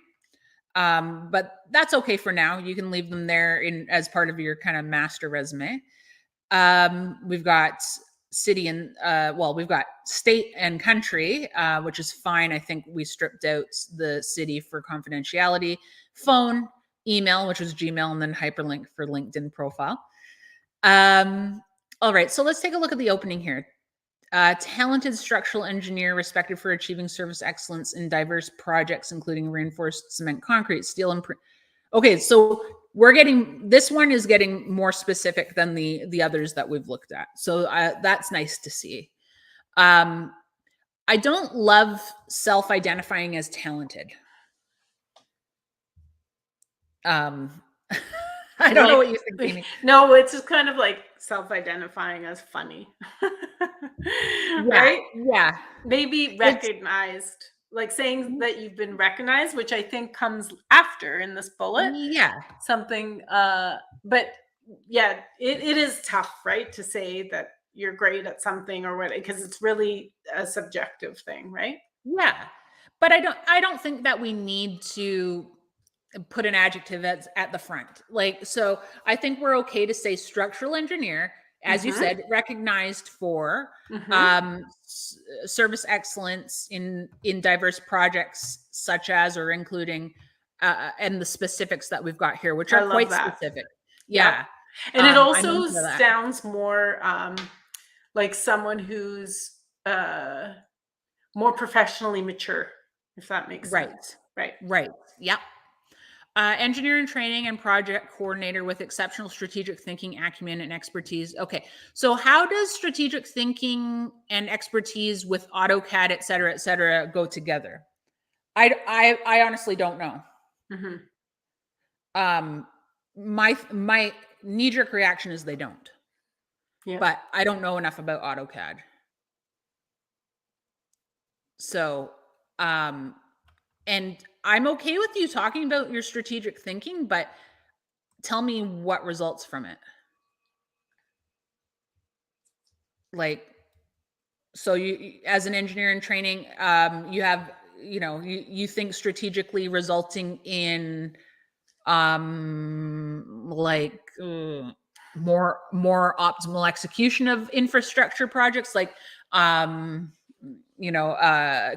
But that's okay for now. You can leave them there as part of your kind of master resume. We've got city and we've got state and country, which is fine. I think we stripped out the city for confidentiality. Phone, email, which was Gmail, and then hyperlink for LinkedIn profile. All right, so let's take a look at the opening here. Talented structural engineer respected for achieving service excellence in diverse projects, including reinforced cement, concrete, steel, and okay, so this one is getting more specific than the others that we've looked at. So that's nice to see. I don't love self-identifying as talented. I don't know what you think, Amy. No, it's just kind of like self-identifying as funny. Right? Yeah. Maybe recognized, like saying that you've been recognized, which I think comes after in this bullet. Yeah. Something, but yeah, it is tough, right? To say that you're great at something or what, because it's really a subjective thing, right? Yeah. But I don't think that we need to put an adjective at the front. Like, so I think we're okay to say structural engineer, as you said, recognized for service excellence in diverse projects, such as or including, and the specifics that we've got here, which are quite specific. Yeah. And it also sounds more like someone who's more professionally mature, if that makes sense. Right. Yep. Engineering training and project coordinator with exceptional strategic thinking, acumen, and expertise. Okay, so how does strategic thinking and expertise with AutoCAD, et cetera, go together? I honestly don't know. My knee-jerk reaction is they don't. Yeah. But I don't know enough about AutoCAD. So, and I'm okay with you talking about your strategic thinking, but tell me what results from it. Like, so you, as an engineer in training, you have, you think strategically resulting in, more optimal execution of infrastructure projects, like,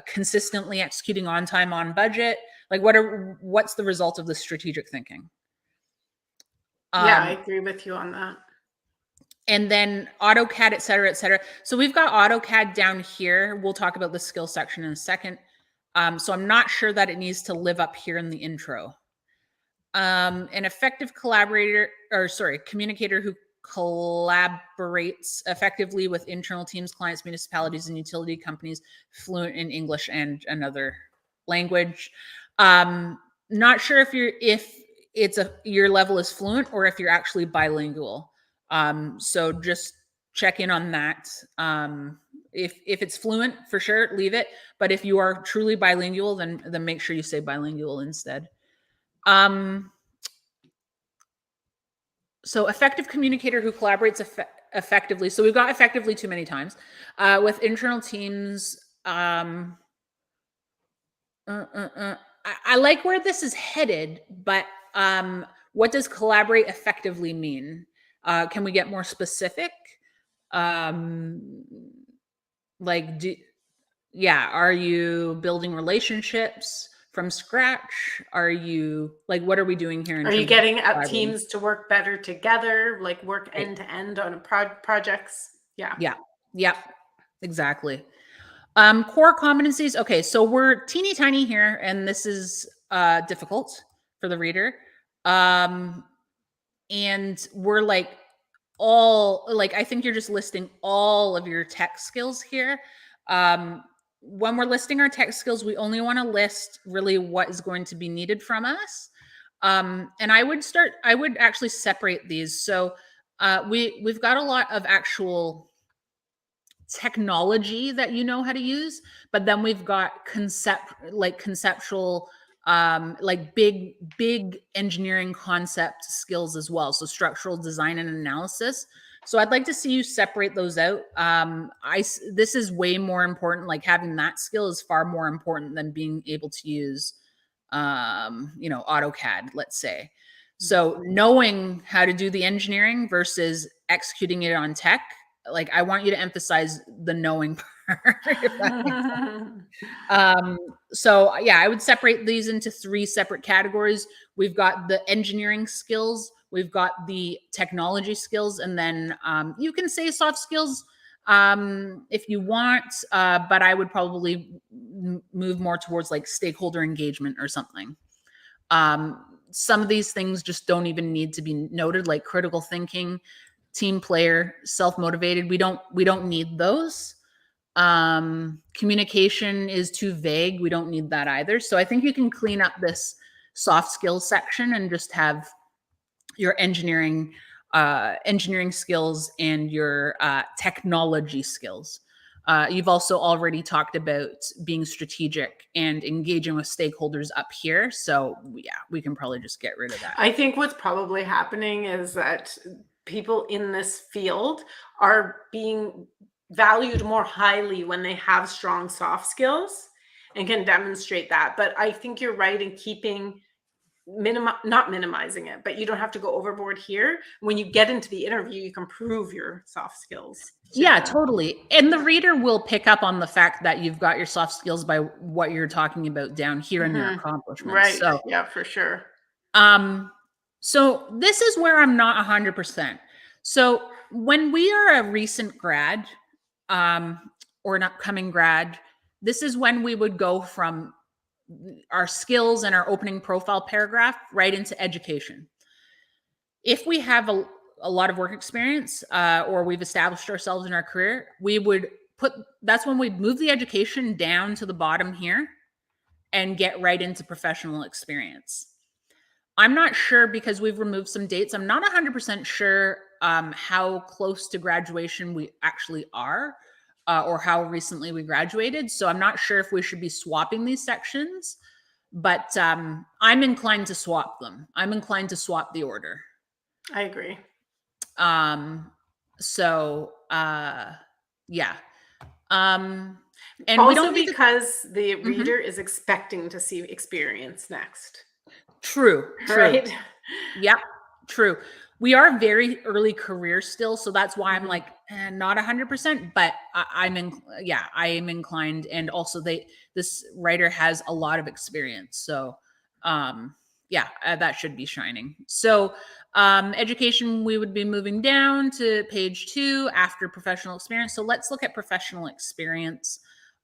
consistently executing on time, on budget. Like, what's the result of the strategic thinking? Yeah, I agree with you on that. And then AutoCAD, et cetera, et cetera. So we've got AutoCAD down here. We'll talk about the skill section in a second. So I'm not sure that it needs to live up here in the intro. An effective communicator who collaborates effectively with internal teams, clients, municipalities, and utility companies, fluent in English and another language. Not sure if your level is fluent or if you're actually bilingual. So just check in on that. If it's fluent, for sure, leave it. But if you are truly bilingual, then make sure you say bilingual instead. So effective communicator who collaborates effectively. So we've got effectively too many times with internal teams. I like where this is headed, but what does collaborate effectively mean? Can we get more specific? Are you building relationships from scratch? Are you what are we doing here? Are you getting teams to work better together, like work end to end on projects? Yeah. Exactly. Core competencies. Okay, so we're teeny tiny here, and this is difficult for the reader. And we're like I think you're just listing all of your tech skills here. When we're listing our tech skills, we only want to list really what is going to be needed from us. And I would actually separate these. So we've got a lot of actual technology that you know how to use, but then we've got conceptual big engineering concept skills as well, so structural design and analysis. So I'd like to see you separate those out. This is way more important. Like having that skill is far more important than being able to use AutoCAD, let's say. So knowing how to do the engineering versus executing it on tech, like I want you to emphasize the knowing part. If that makes sense. So yeah, I would separate these into 3 separate categories. We've got the engineering skills, we've got the technology skills, and then you can say soft skills if you want, but I would probably move more towards like stakeholder engagement or something. Some of these things just don't even need to be noted, like critical thinking, team player, self-motivated. We don't need those. Communication is too vague. We don't need that either. So I think you can clean up this soft skills section and just have your engineering skills and your technology skills. You've also already talked about being strategic and engaging with stakeholders up here. So yeah, we can probably just get rid of that. I think what's probably happening is that people in this field are being valued more highly when they have strong soft skills and can demonstrate that. But I think you're right in keeping not minimizing it, but you don't have to go overboard here. When you get into the interview, you can prove your soft skills. Yeah, totally. And the reader will pick up on the fact that you've got your soft skills by what you're talking about down here in your accomplishments. Right. So, yeah, for sure. So this is where I'm not 100%. So when we are a recent grad, or an upcoming grad, this is when we would go from our skills and our opening profile paragraph right into education. If we have a lot of work experience, or we've established ourselves in our career, that's when we'd move the education down to the bottom here and get right into professional experience. I'm not sure, because we've removed some dates. I'm not 100% sure how close to graduation we actually are, or how recently we graduated. So I'm not sure if we should be swapping these sections, but I'm inclined to swap them. I'm inclined to swap the order. I agree. So yeah. And also, we don't because the reader is expecting to see experience next. True. Right. Yep. True. We are very early career still, so that's why I'm like not 100%, but I am inclined, and also this writer has a lot of experience, so that should be shining. So education, we would be moving down to page 2 after professional experience. So let's look at professional experience.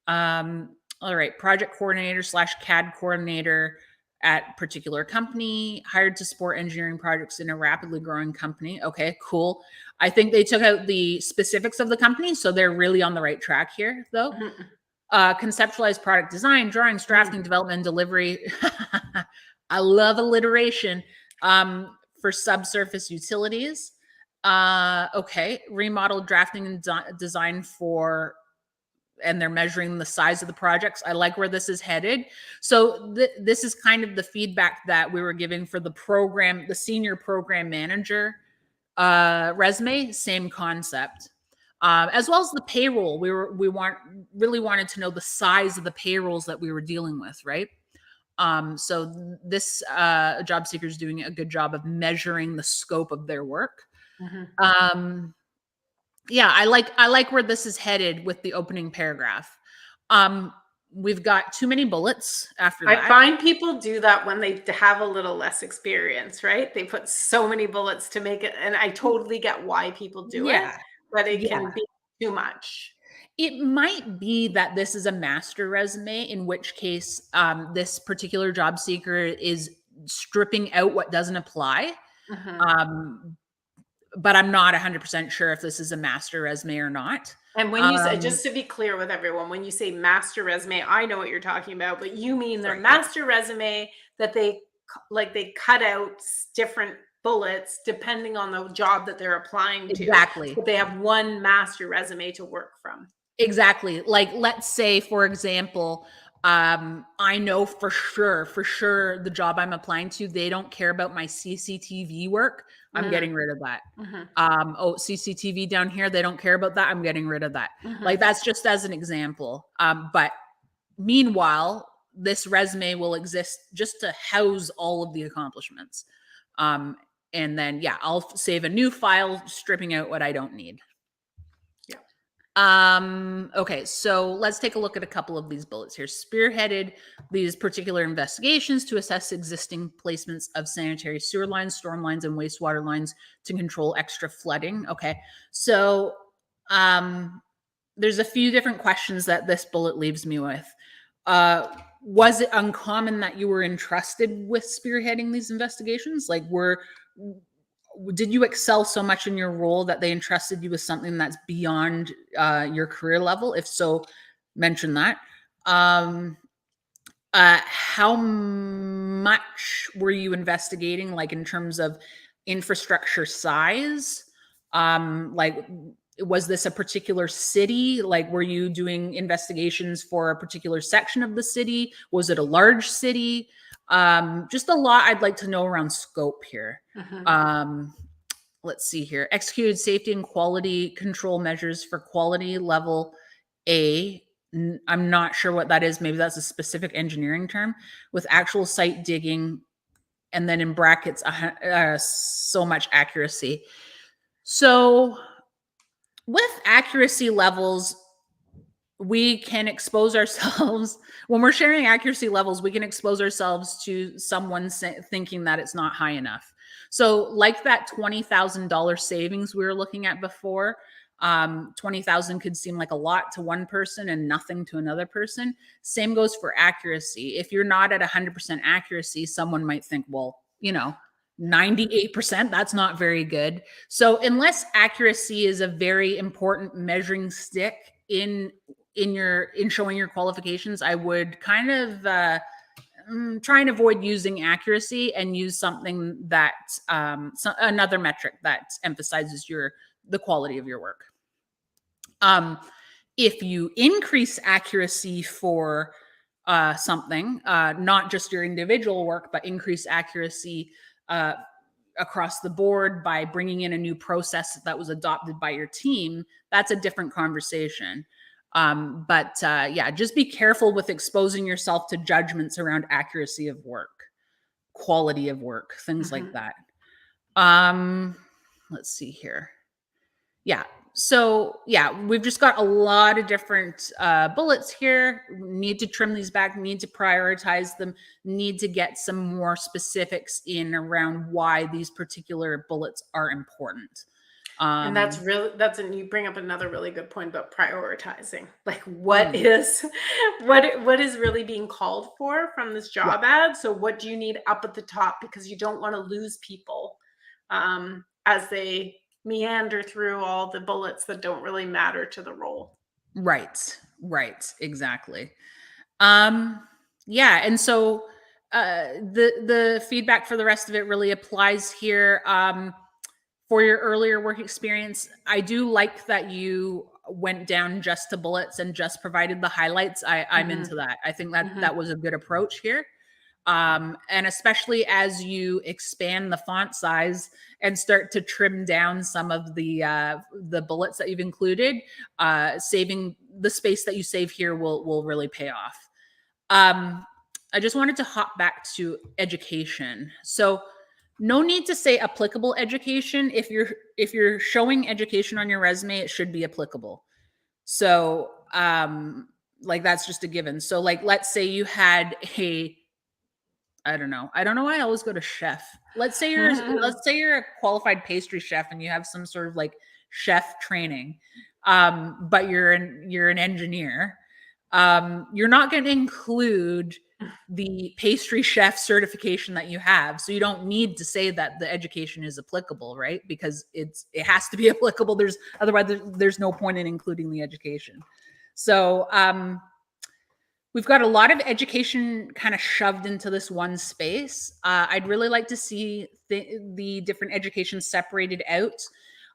All right, project coordinator / CAD coordinator at particular company, hired to support engineering projects in a rapidly growing company. Okay, cool. I think they took out the specifics of the company, so they're really on the right track here, though. Conceptualized product design, drawings, drafting, development, delivery. I love alliteration. For subsurface utilities. Okay, remodeled drafting and design for, and they're measuring the size of the projects. I like where this is headed. So this is kind of the feedback that we were giving for the senior program manager resume, same concept. As well as the payroll. We really wanted to know the size of the payrolls that we were dealing with, right? So this job seeker is doing a good job of measuring the scope of their work. Yeah, I like where this is headed with the opening paragraph. We've got too many bullets after that. I find people do that when they have a little less experience, right? They put so many bullets to make it, and I totally get why people do it, but it can be too much. It might be that this is a master resume, in which case this particular job seeker is stripping out what doesn't apply. But I'm not 100% sure if this is a master resume or not. And when you say, just to be clear with everyone, when you say master resume, I know what you're talking about, but you mean their master resume that they cut out different bullets depending on the job that they're applying to. Exactly. But they have one master resume to work from. Exactly. Like, let's say, for example, I know for sure the job I'm applying to, they don't care about my CCTV work. I'm getting rid of that. CCTV down here, they don't care about that. I'm getting rid of that. Like, that's just as an example. But meanwhile, this resume will exist just to house all of the accomplishments. And then, yeah, I'll save a new file, stripping out what I don't need. Okay, so let's take a look at a couple of these bullets here. Spearheaded these particular investigations to assess existing placements of sanitary sewer lines, storm lines, and wastewater lines to control extra flooding. Okay, so there's a few different questions that this bullet leaves me with. Was it uncommon that you were entrusted with spearheading these investigations? Like, did you excel so much in your role that they entrusted you with something that's beyond your career level? If so, mention that. How much were you investigating, like in terms of infrastructure size? Like, was this a particular city? Like, were you doing investigations for a particular section of the city? Was it a large city? Just a lot I'd like to know around scope here. Let's see here. Executed safety and quality control measures for quality level A. I'm not sure what that is. Maybe that's a specific engineering term, with actual site digging, and then in brackets, so much accuracy. So with accuracy levels, we can expose ourselves when we're sharing accuracy levels, we can expose ourselves to someone thinking that it's not high enough. So like that $20,000 savings we were looking at before, 20,000 could seem like a lot to one person and nothing to another person. Same goes for accuracy. If you're not at 100% accuracy, someone might think, well, 98%, that's not very good. So unless accuracy is a very important measuring stick in showing your qualifications, I would kind of try and avoid using accuracy and use something that another metric that emphasizes the quality of your work. If you increase accuracy for something, not just your individual work, but increase accuracy across the board by bringing in a new process that was adopted by your team, that's a different conversation. Yeah, just be careful with exposing yourself to judgments around accuracy of work, quality of work, things like that. Let's see here. Yeah. So yeah, we've just got a lot of different bullets here. Need to trim these back, need to prioritize them, need to get some more specifics in around why these particular bullets are important. And you bring up another really good point about prioritizing. Like, what is really being called for from this job ad? So what do you need up at the top? Because you don't want to lose people as they meander through all the bullets that don't really matter to the role. Right, exactly. Yeah, and so the feedback for the rest of it really applies here. For your earlier work experience, I do like that you went down just to bullets and just provided the highlights. I'm into that. I think that was a good approach here. And especially as you expand the font size and start to trim down some of the bullets that you've included, saving the space that you save here will really pay off. I just wanted to hop back to education. So no need to say applicable education. If you're showing education on your resume, it should be applicable. So like, that's just a given. So like, let's say you had I don't know why I always go to chef. Let's say you're a qualified pastry chef and you have some sort of like chef training. but you're an engineer, you're not going to include the pastry chef certification that you have. So you don't need to say that the education is applicable, right? Because it has to be applicable. Otherwise there's no point in including the education. So we've got a lot of education kind of shoved into this one space. I'd really like to see the different education separated out.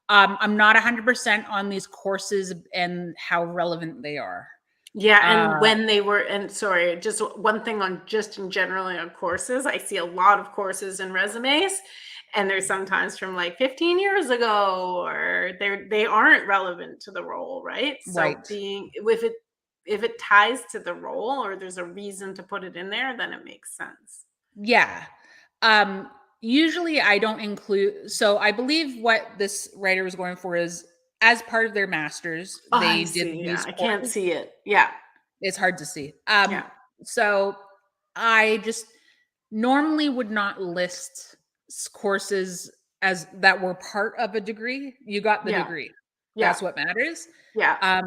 I'm not 100% on these courses and how relevant they are. Yeah, and when they were, and sorry, just one thing on just in generally on courses, I see a lot of courses and resumes, and they're sometimes from like 15 years ago, or they aren't relevant to the role, right? So Right. if it ties to the role or there's a reason to put it in there, then it makes sense. Yeah. Usually I don't include, so I believe what this writer was going for is as part of their master's, Oh, they I did see. Yeah, these I can't courses. see it. Yeah. It's hard to see. Yeah. So I just normally would not list courses as that were part of a degree. You got the Yeah. degree. Yeah. That's what matters. Yeah.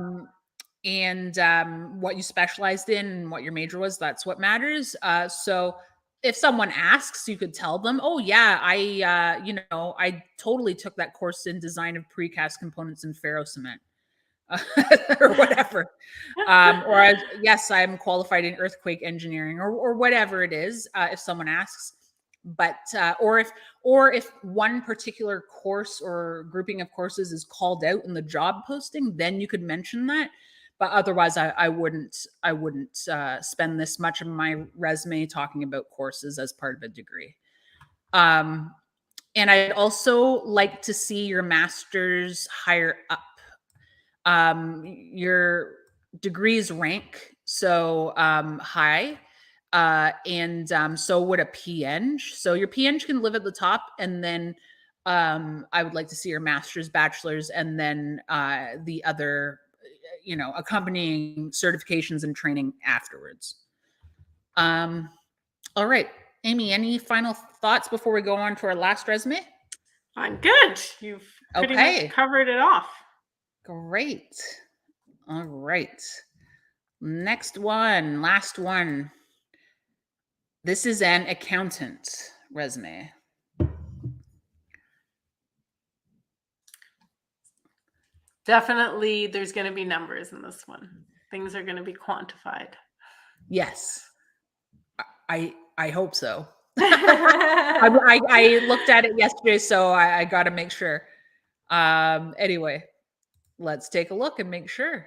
And what you specialized in and what your major was, that's what matters. So if someone asks, you could tell them, oh yeah, I totally took that course in design of precast components in ferro cement. Or whatever. Yes, I'm qualified in earthquake engineering or whatever it is, if someone asks. But or if one particular course or grouping of courses is called out in the job posting, then you could mention that. But otherwise, I wouldn't spend this much of my resume talking about courses as part of a degree. And I'd also like to see your master's higher up. Your degrees rank so high, and so would a PEng. So your PEng can live at the top, and then I would like to see your master's, bachelor's, and then the other, accompanying certifications and training afterwards. All right, Amy, any final thoughts before we go on to our last resume? I'm good. You've pretty much covered it off. Great. All right. Last one. This is an accountant resume. Definitely there's going to be numbers in this one. Things are going to be quantified. Yes. I hope so. I looked at it yesterday, so I got to make sure. Anyway, let's take a look and make sure.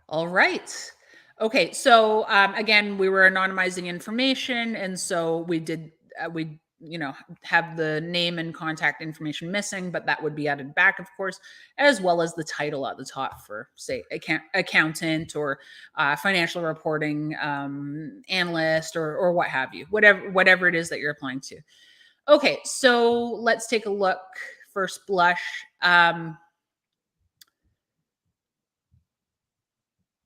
All right. Okay. So again, we were anonymizing information, and so we did have the name and contact information missing, but that would be added back, of course, as well as the title at the top for, say, accountant or financial reporting analyst or what have you, whatever it is that you're applying to. Okay, so let's take a look. First blush.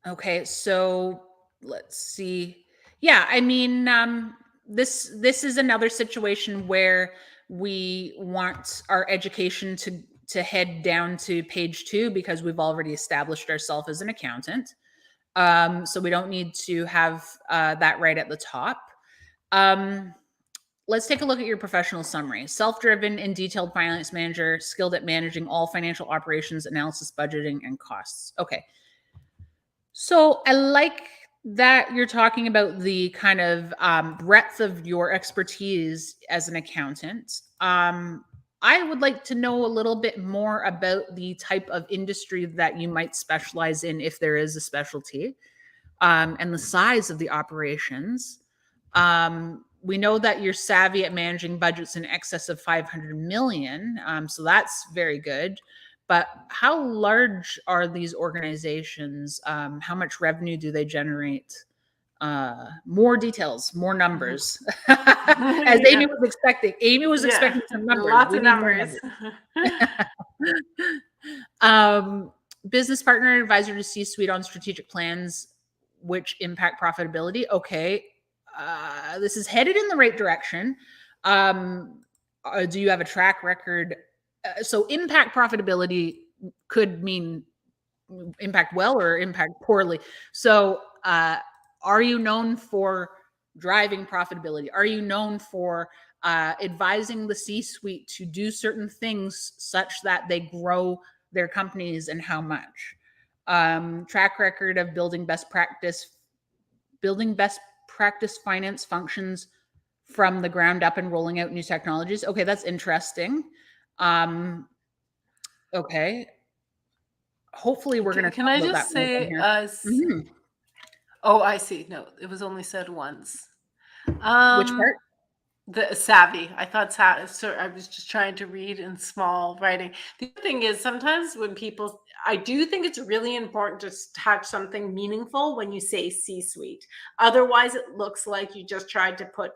Okay, so let's see. Yeah, I mean, this is another situation where we want our education to head down to page 2 because we've already established ourselves as an accountant. So we don't need to have that right at the top. Let's take a look at your professional summary. Self-driven and detailed finance manager, skilled at managing all financial operations, analysis, budgeting, and costs. Okay. So I like that you're talking about the kind of breadth of your expertise as an accountant. I would like to know a little bit more about the type of industry that you might specialize in, if there is a specialty, and the size of the operations. We know that you're savvy at managing budgets in excess of 500 million. So that's very good. But how large are these organizations? How much revenue do they generate? More details, more numbers. As Amy was expecting. Amy was expecting some numbers. Lots of numbers. Business partner, advisor to C-suite on strategic plans which impact profitability. Okay. This is headed in the right direction. do you have a track record? So impact profitability could mean impact well or impact poorly. So are you known for driving profitability? Are you known for advising the C-suite to do certain things such that they grow their companies, and how much? Track record of building best practice finance functions from the ground up and rolling out new technologies. Okay, that's interesting. Okay. Hopefully we're going to Can I just say, oh, I see. No, it was only said once. Which part? The savvy. I thought so I was just trying to read in small writing. The other thing is, sometimes when people, I do think it's really important to touch something meaningful when you say C-suite. Otherwise, it looks like you just tried to put,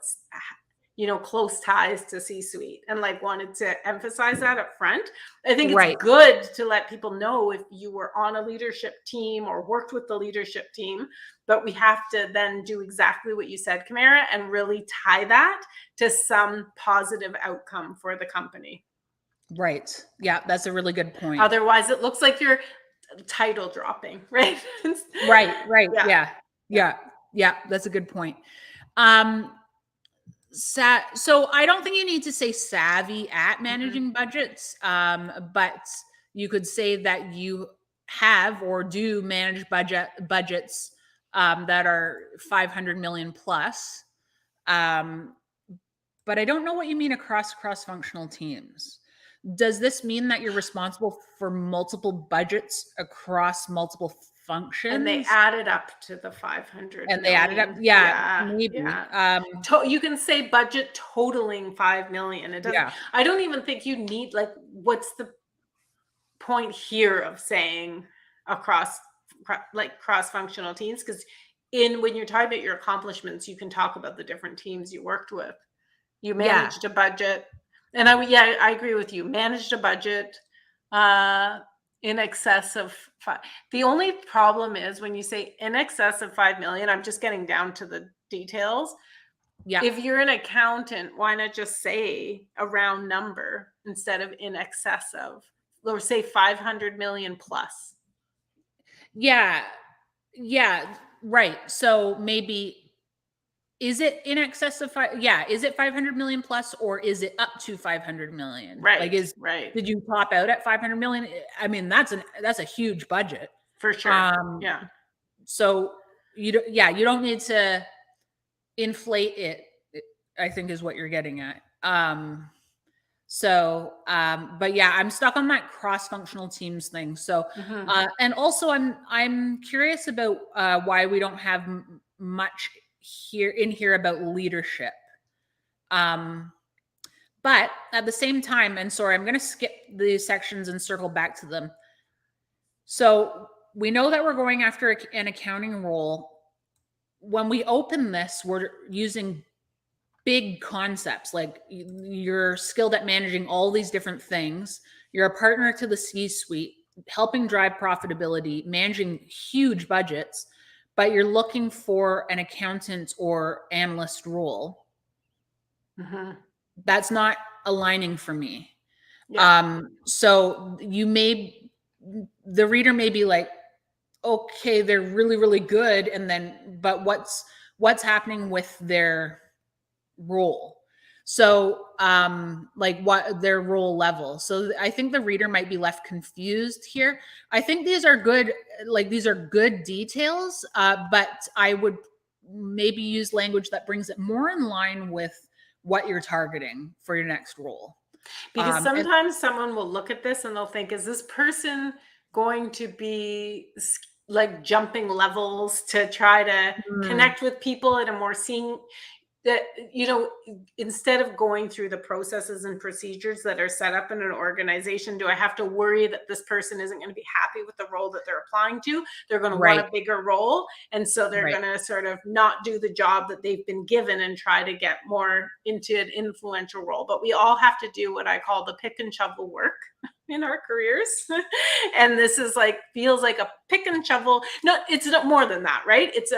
close ties to C-suite and like wanted to emphasize that up front. I think it's good to let people know if you were on a leadership team or worked with the leadership team, but we have to then do exactly what you said, Kamara, and really tie that to some positive outcome for the company. Right. Yeah, that's a really good point. Otherwise, it looks like you're title dropping, right? Right. Yeah. That's a good point. So I don't think you need to say savvy at managing budgets, but you could say that you have or do manage budgets that are 500 million plus. But I don't know what you mean across cross-functional teams. Does this mean that you're responsible for multiple budgets across multiple functions? And they added up to the 500 and million. They added up, maybe. Yeah. You can say budget totaling 5 million. It doesn't. I don't even think you need, like, what's the point here of saying across, like, cross-functional teams? Because when you're talking about your accomplishments, you can talk about the different teams you worked with. You managed a budget. And I agree with you. Managed a budget in excess of 5. The only problem is when you say in excess of 5 million, I'm just getting down to the details. Yeah. If you're an accountant, why not just say a round number instead of in excess of, or say 500 million plus? Yeah. Right. So maybe, is it in excess of 5? Yeah. Is it 500 million plus, or is it up to 500 million? Right. Like, did you top out at 500 million? I mean, that's a huge budget for sure. So you don't need to inflate it, I think is what you're getting at. But yeah, I'm stuck on that cross-functional teams thing. So, and also I'm curious about why we don't have much here about leadership. But at the same time, and sorry, I'm going to skip these sections and circle back to them. So we know that we're going after an accounting role. When we open this, we're using big concepts, like you're skilled at managing all these different things. You're a partner to the C-suite, helping drive profitability, managing huge budgets, but you're looking for an accountant or analyst role. That's not aligning for me. So the reader may be like, okay, they're really, really good. But what's happening with their role? So, like what their role level. So I think the reader might be left confused here. I think these are good details, but I would maybe use language that brings it more in line with what you're targeting for your next role. Because sometimes someone will look at this and they'll think, is this person going to be like jumping levels to try to connect with people at a more that, instead of going through the processes and procedures that are set up in an organization, do I have to worry that this person isn't going to be happy with the role that they're applying to? They're going to want a bigger role. And so they're going to sort of not do the job that they've been given and try to get more into an influential role. But we all have to do what I call the pick and shovel work in our careers. And this is feels like a pick and shovel. No, it's not more than that, right? It's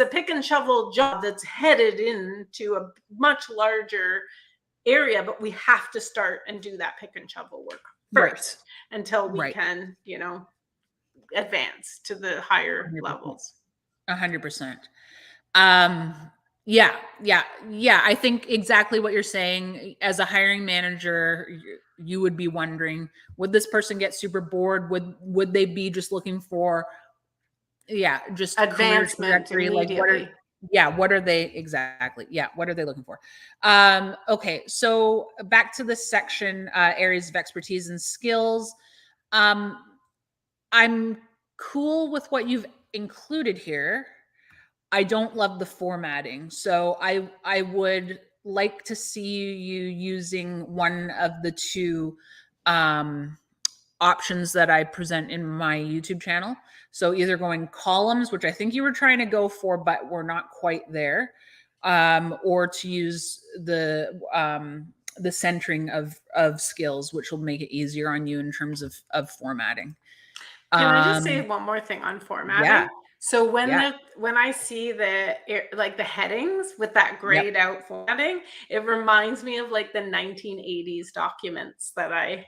a pick and shovel job that's headed into a much larger area, but we have to start and do that pick and shovel work first until we can, advance to the higher 100%. levels. 100%. Yeah. I think exactly what you're saying. As a hiring manager, you would be wondering, would this person get super bored? Would they be just looking for, just advancement immediately? What are they exactly? Yeah, what are they looking for? Okay, so back to this section, areas of expertise and skills. I'm cool with what you've included here. I don't love the formatting. So I would like to see you using one of the two options that I present in my YouTube channel. So either going columns, which I think you were trying to go for, but we're not quite there, or to use the centering of skills, which will make it easier on you in terms of formatting. Can I just say one more thing on formatting? Yeah. So when I see the headings with that grayed out formatting, it reminds me of like the 1980s documents that I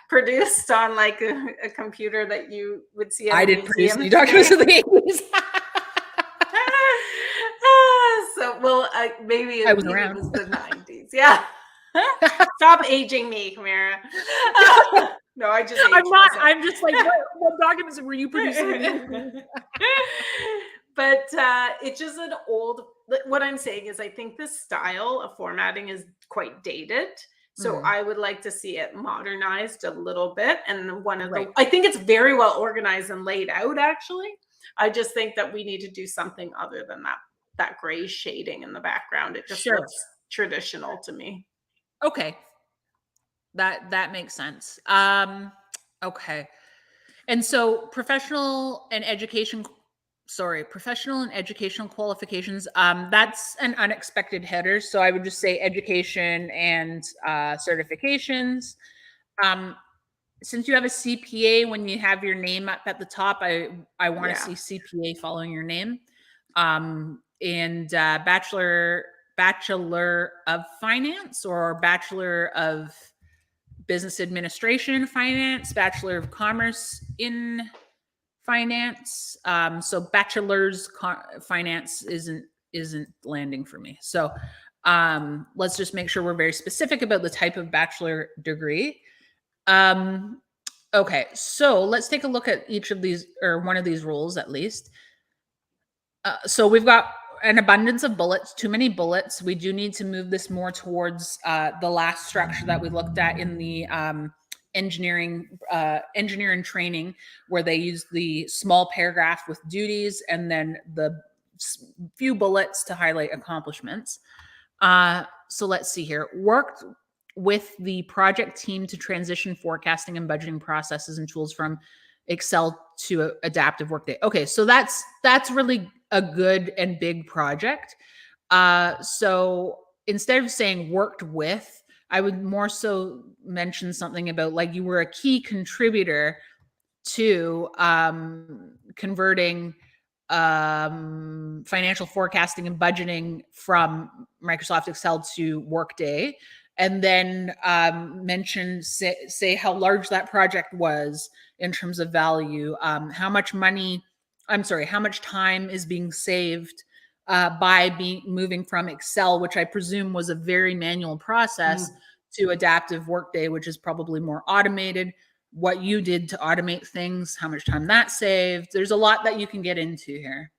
produced on like a computer that you would see. I did produce the documents of the 80s. So maybe I was around. It was the 90s. Yeah. Stop aging me, Kamara. No, I'm not. Myself. I'm just like, what documents were you producing? But it's just an old. What I'm saying is, I think this style of formatting is quite dated. So I would like to see it modernized a little bit. And I think it's very well organized and laid out. Actually, I just think that we need to do something other than that gray shading in the background. It just looks traditional to me. Okay. That makes sense. Okay. And so professional and educational qualifications, that's an unexpected header. So I would just say education and certifications. Since you have a CPA, when you have your name up at the top, I want to see CPA following your name. And Bachelor of Finance or Bachelor of Business Administration Finance, Bachelor of Commerce in Finance. So Bachelor's Finance isn't landing for me. So let's just make sure we're very specific about the type of bachelor degree. Okay, so let's take a look at each of these, or one of these roles at least. So we've got an abundance of bullets, too many bullets. We do need to move this more towards the last structure that we looked at in the engineering training, where they use the small paragraph with duties and then the few bullets to highlight accomplishments. So let's see here. Worked with the project team to transition forecasting and budgeting processes and tools from Excel to adaptive Workday. Okay, so that's really a good and big project. So instead of saying worked with, I would more so mention something about like you were a key contributor to converting financial forecasting and budgeting from Microsoft Excel to Workday, and then say how large that project was in terms of value, how much time is being saved by moving from Excel, which I presume was a very manual process, to adaptive Workday, which is probably more automated. What you did to automate things, how much time that saved. There's a lot that you can get into here.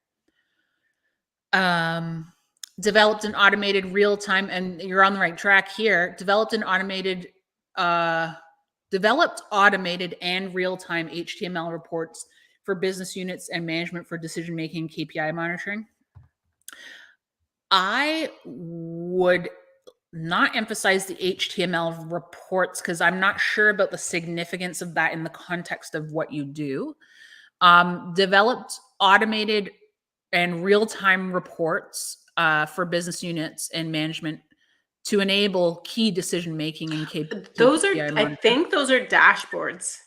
Developed an automated real-time, and you're on the right track here. Developed automated and real-time HTML reports for business units and management for decision-making, KPI monitoring. I would not emphasize the HTML reports because I'm not sure about the significance of that in the context of what you do. Developed automated and real-time reports for business units and management to enable key decision-making and KPI. I think those are dashboards.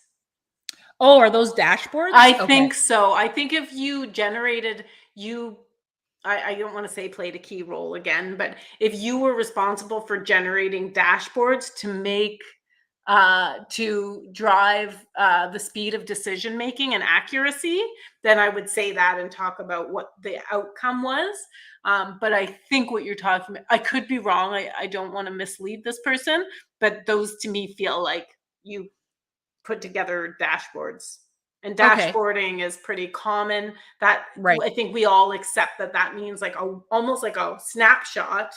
Oh, are those dashboards? I think so. I think if you I don't want to say played a key role again, but if you were responsible for generating dashboards to make to drive the speed of decision making and accuracy, then I would say that and talk about what the outcome was. But I think what you're talking about, I could be wrong. I don't want to mislead this person, but those to me feel like you put together dashboards. And Okay. dashboarding is pretty common. That Right. I think we all accept that that means like almost like a snapshot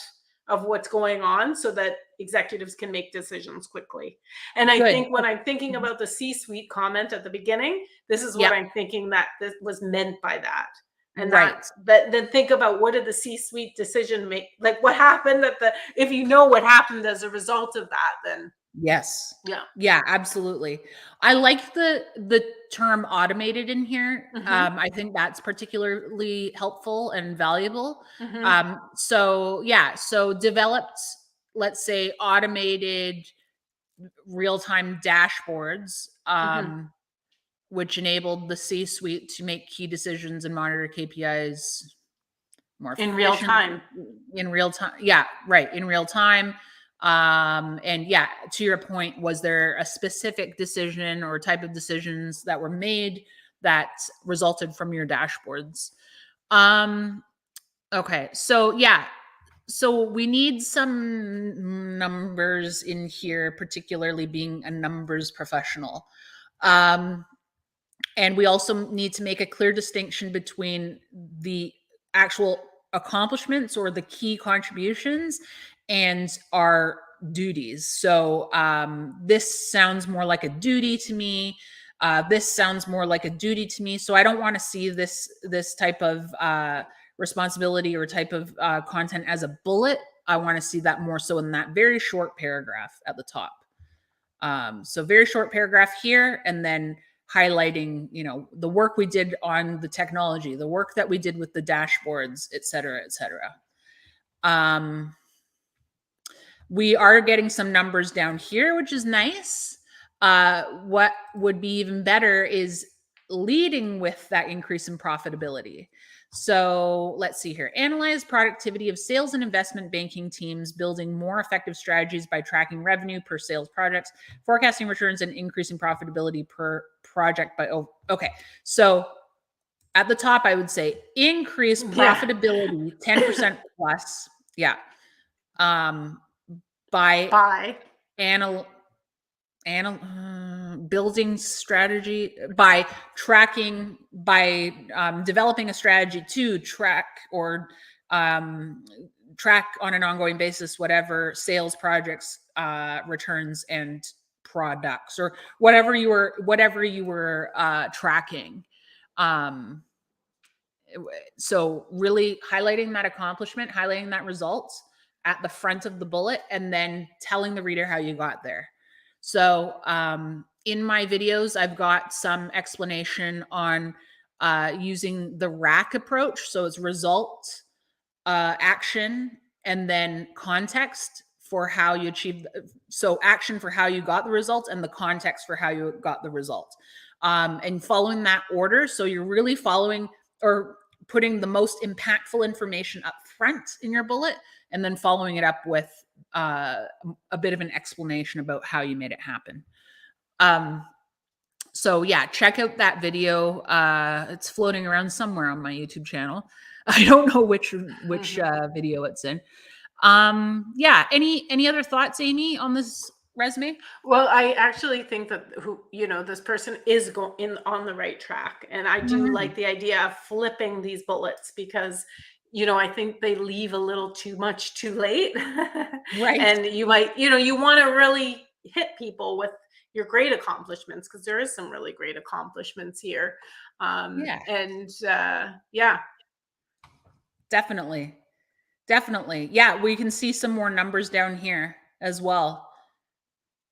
of what's going on so that executives can make decisions quickly. And I Good. think when I'm thinking about the C-suite comment at the beginning, this is what Yep. I'm thinking that this was meant by that. And that Right. but then think about what did the C-suite decision make, like what happened at the, if you know what happened as a result of that, then Yes. yeah. Yeah, absolutely. I like the term automated in here. Hmm. I think that's particularly helpful and valuable. Hmm. So yeah, so developed, let's say, automated real-time dashboards, Hmm. which enabled the C-suite to make key decisions and monitor KPIs more In real efficient time. in real time. Yeah, right, in real time. And yeah, to your point, was there a specific decision or type of decisions that were made that resulted from your dashboards? Um, okay, so yeah, so we need some numbers in here, particularly being a numbers professional. Um, and we also need to make a clear distinction between the actual accomplishments or the key contributions and our duties. So this sounds more like a duty to me. This sounds more like a duty to me. So I don't want to see this type of responsibility or type of content as a bullet. I want to see that more so in that very short paragraph at the top. So very short paragraph here, and then highlighting, the work we did on the technology, the work that we did with the dashboards, et cetera, et cetera. We are getting some numbers down here, which is nice. What would be even better is leading with that increase in profitability. So let's see here. Analyze productivity of sales and investment banking teams, building more effective strategies by tracking revenue per sales projects, forecasting returns, and increasing profitability per project by okay. So at the top, I would say increase Yeah. profitability 10% plus. Yeah. Um, by Bye. anal building strategy, by tracking, by developing a strategy to track or um, track on an ongoing basis whatever sales projects, returns, and products, or whatever you were tracking. um, so really highlighting that accomplishment, highlighting that result at the front of the bullet, and then telling the reader how you got there. So in my videos, I've got some explanation on using the rack approach. So it's result, action, and then context for how you achieve. So action for how you got the result, and the context for how you got the result. And following that order. So you're really following or putting the most impactful information up front in your bullet, and then following it up with a bit of an explanation about how you made it happen. So yeah, check out that video. It's floating around somewhere on my YouTube channel. I don't know which video it's in. Yeah. Any other thoughts, Amy, on this resume? Well, I actually think that this person is going in on the right track. And I do Mhm. like the idea of flipping these bullets because, I think they leave a little too much too late. Right. And you might, you want to really hit people with your great accomplishments because there is some really great accomplishments here. Yeah. And yeah. Definitely. Definitely. Yeah, we can see some more numbers down here as well.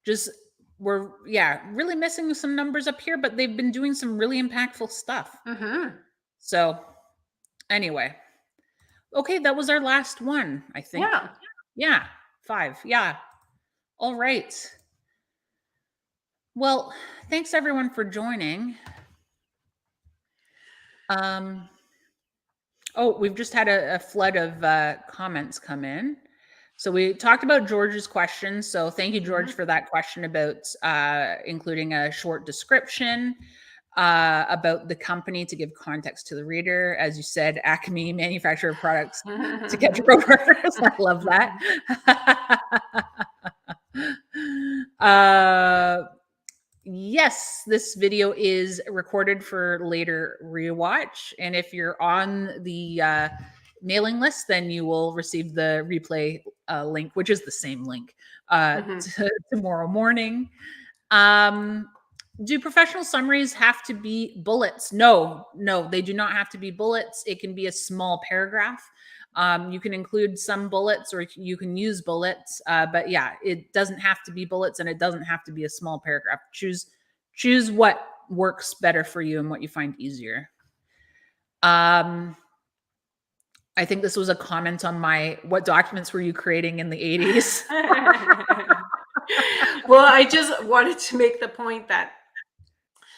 Just we're really missing some numbers up here, but they've been doing some really impactful stuff. Hmm. So anyway, okay, that was our last one, I think. Yeah. Yeah, 5. Yeah. All right. Well, thanks everyone for joining. Um Oh, we've just had a flood of comments come in. So we talked about George's question. So thank you, George, for that question about including a short description about the company to give context to the reader. As you said, Acme, manufacturer of products to catch brokers. I love that. Yes, this video is recorded for later rewatch. And if you're on the mailing list, then you will receive the replay link, which is the same link tomorrow morning. Do professional summaries have to be bullets? No, they do not have to be bullets. It can be a small paragraph. You can include some bullets or you can use bullets. But yeah, it doesn't have to be bullets and it doesn't have to be a small paragraph. Choose what works better for you and what you find easier. I think this was a comment on what documents were you creating in the 80s? Well, I just wanted to make the point that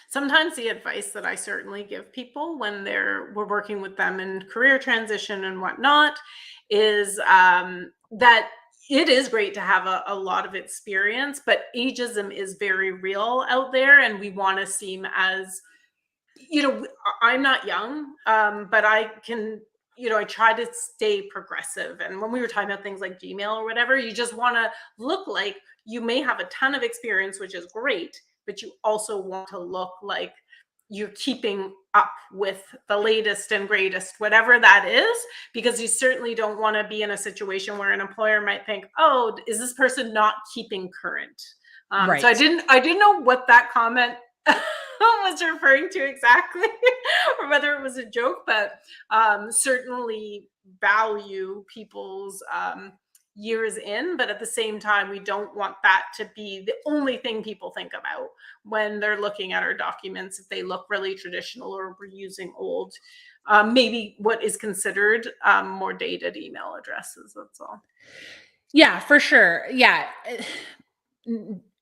sometimes the advice that I certainly give people when we're working with them in career transition and whatnot is that it is great to have a lot of experience, but ageism is very real out there, and we want to seem as, I'm not young, but I can, I try to stay progressive. And when we were talking about things like Gmail or whatever, you just want to look like you may have a ton of experience, which is great, but you also want to look like you're keeping up with the latest and greatest, whatever that is, because you certainly don't want to be in a situation where an employer might think, oh, is this person not keeping current? Right. So I didn't know what that comment was referring to exactly, or whether it was a joke, but certainly value people's years in, but at the same time, we don't want that to be the only thing people think about when they're looking at our documents. If they look really traditional or we're using old, maybe what is considered more dated email addresses. That's all. Yeah, for sure. Yeah.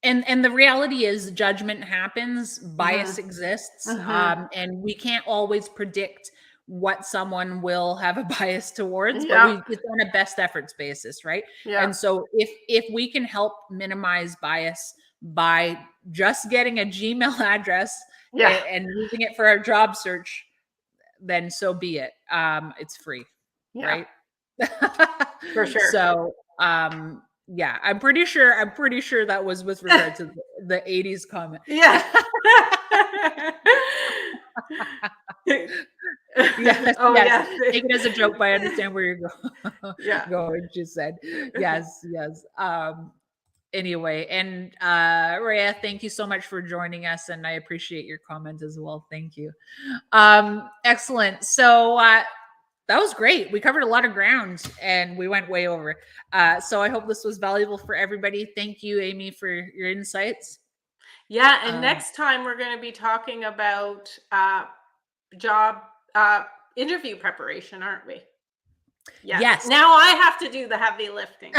And the reality is judgment happens, bias exists, and we can't always predict what someone will have a bias towards, but it's on a best efforts basis, right? Yeah. And so if we can help minimize bias by just getting a Gmail address and using it for our job search, then so be it. It's free, right? For sure. So yeah, I'm pretty sure that was with regard to the 80s comment. Yeah. Yes. Oh, yes. yeah. Take it as a joke, but I understand where you're Yeah. going, she said. Yes. Anyway, and Rhea, thank you so much for joining us, and I appreciate your comment as well. Thank you. Excellent. So that was great. We covered a lot of ground and we went way over. So I hope this was valuable for everybody. Thank you, Amy, for your insights. Yeah, and next time we're going to be talking about job interview preparation, aren't we? Yes. Now I have to do the heavy lifting.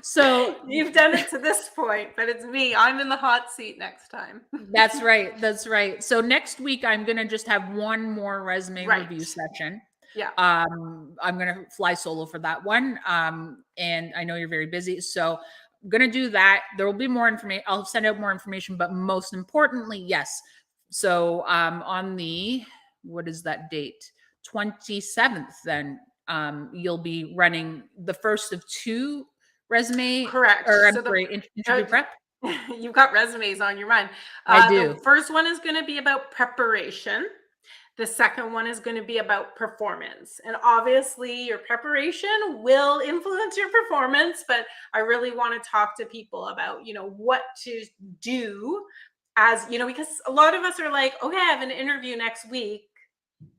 So you've done it to this point, but it's me. I'm in the hot seat next time. That's right. So next week I'm going to just have one more resume review session. Yeah. I'm going to fly solo for that one. And I know you're very busy, so I'm going to do that. There will be more information. I'll send out more information, but most importantly, yes. So on what is that date? 27th, then you'll be running the first of two resume. Correct. Or I'm sorry, interview prep. You've got resumes on your mind. I do. The first one is going to be about preparation. The second one is going to be about performance. And obviously your preparation will influence your performance, but I really want to talk to people about, what to do as, because a lot of us are like, okay, I have an interview next week.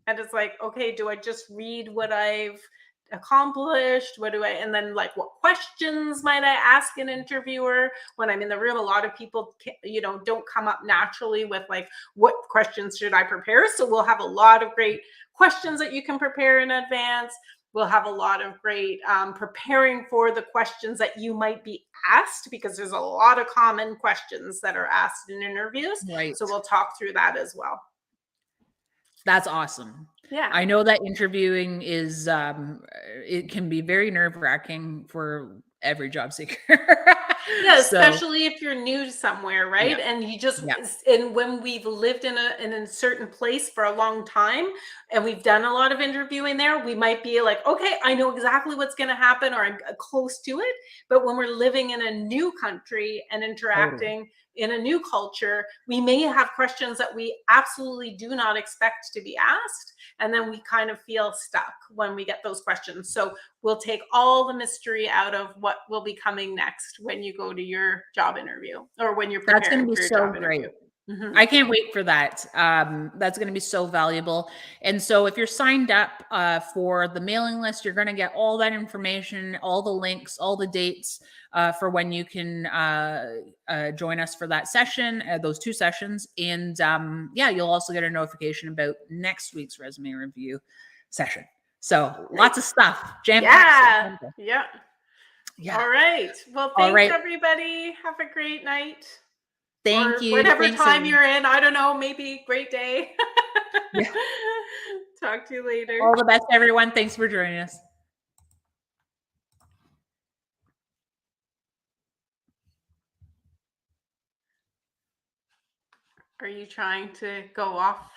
And it's like, okay, do I just read what I've accomplished? And then what questions might I ask an interviewer when I'm in the room? A lot of people, don't come up naturally with what questions should I prepare? So we'll have a lot of great questions that you can prepare in advance. We'll have a lot of great preparing for the questions that you might be asked, because there's a lot of common questions that are asked in interviews. Right. So we'll talk through that as well. That's awesome. Yeah. I know that interviewing is it can be very nerve-wracking for every job seeker. Yeah, So, especially if you're new to somewhere, right? yeah. And you just Yeah. and when we've lived in a certain place for a long time and we've done a lot of interviewing there, we might be like, okay, I know exactly what's going to happen or I'm close to it. But when we're living in a new country and Totally. interacting in a new culture, we may have questions that we absolutely do not expect to be asked. And then we kind of feel stuck when we get those questions. So we'll take all the mystery out of what will be coming next when you go to your job interview or when you're That's going to preparing be for your so job great. interview. Mhm. I can't wait for that. That's going to be so valuable. And so, if you're signed up for the mailing list, you're going to get all that information, all the links, all the dates for when you can join us for that session, those 2 sessions. And yeah, you'll also get a notification about next week's resume review session. So, Great. lots of stuff jam packed. Yeah. Yeah. Yeah. All right. Well, All thanks right. everybody. Have a great night Thank or you. whatever Thanks, time everyone. you're in. I don't know, maybe great day. Yeah. Talk to you later. All the best, everyone. Thanks for joining us. Are you trying to go off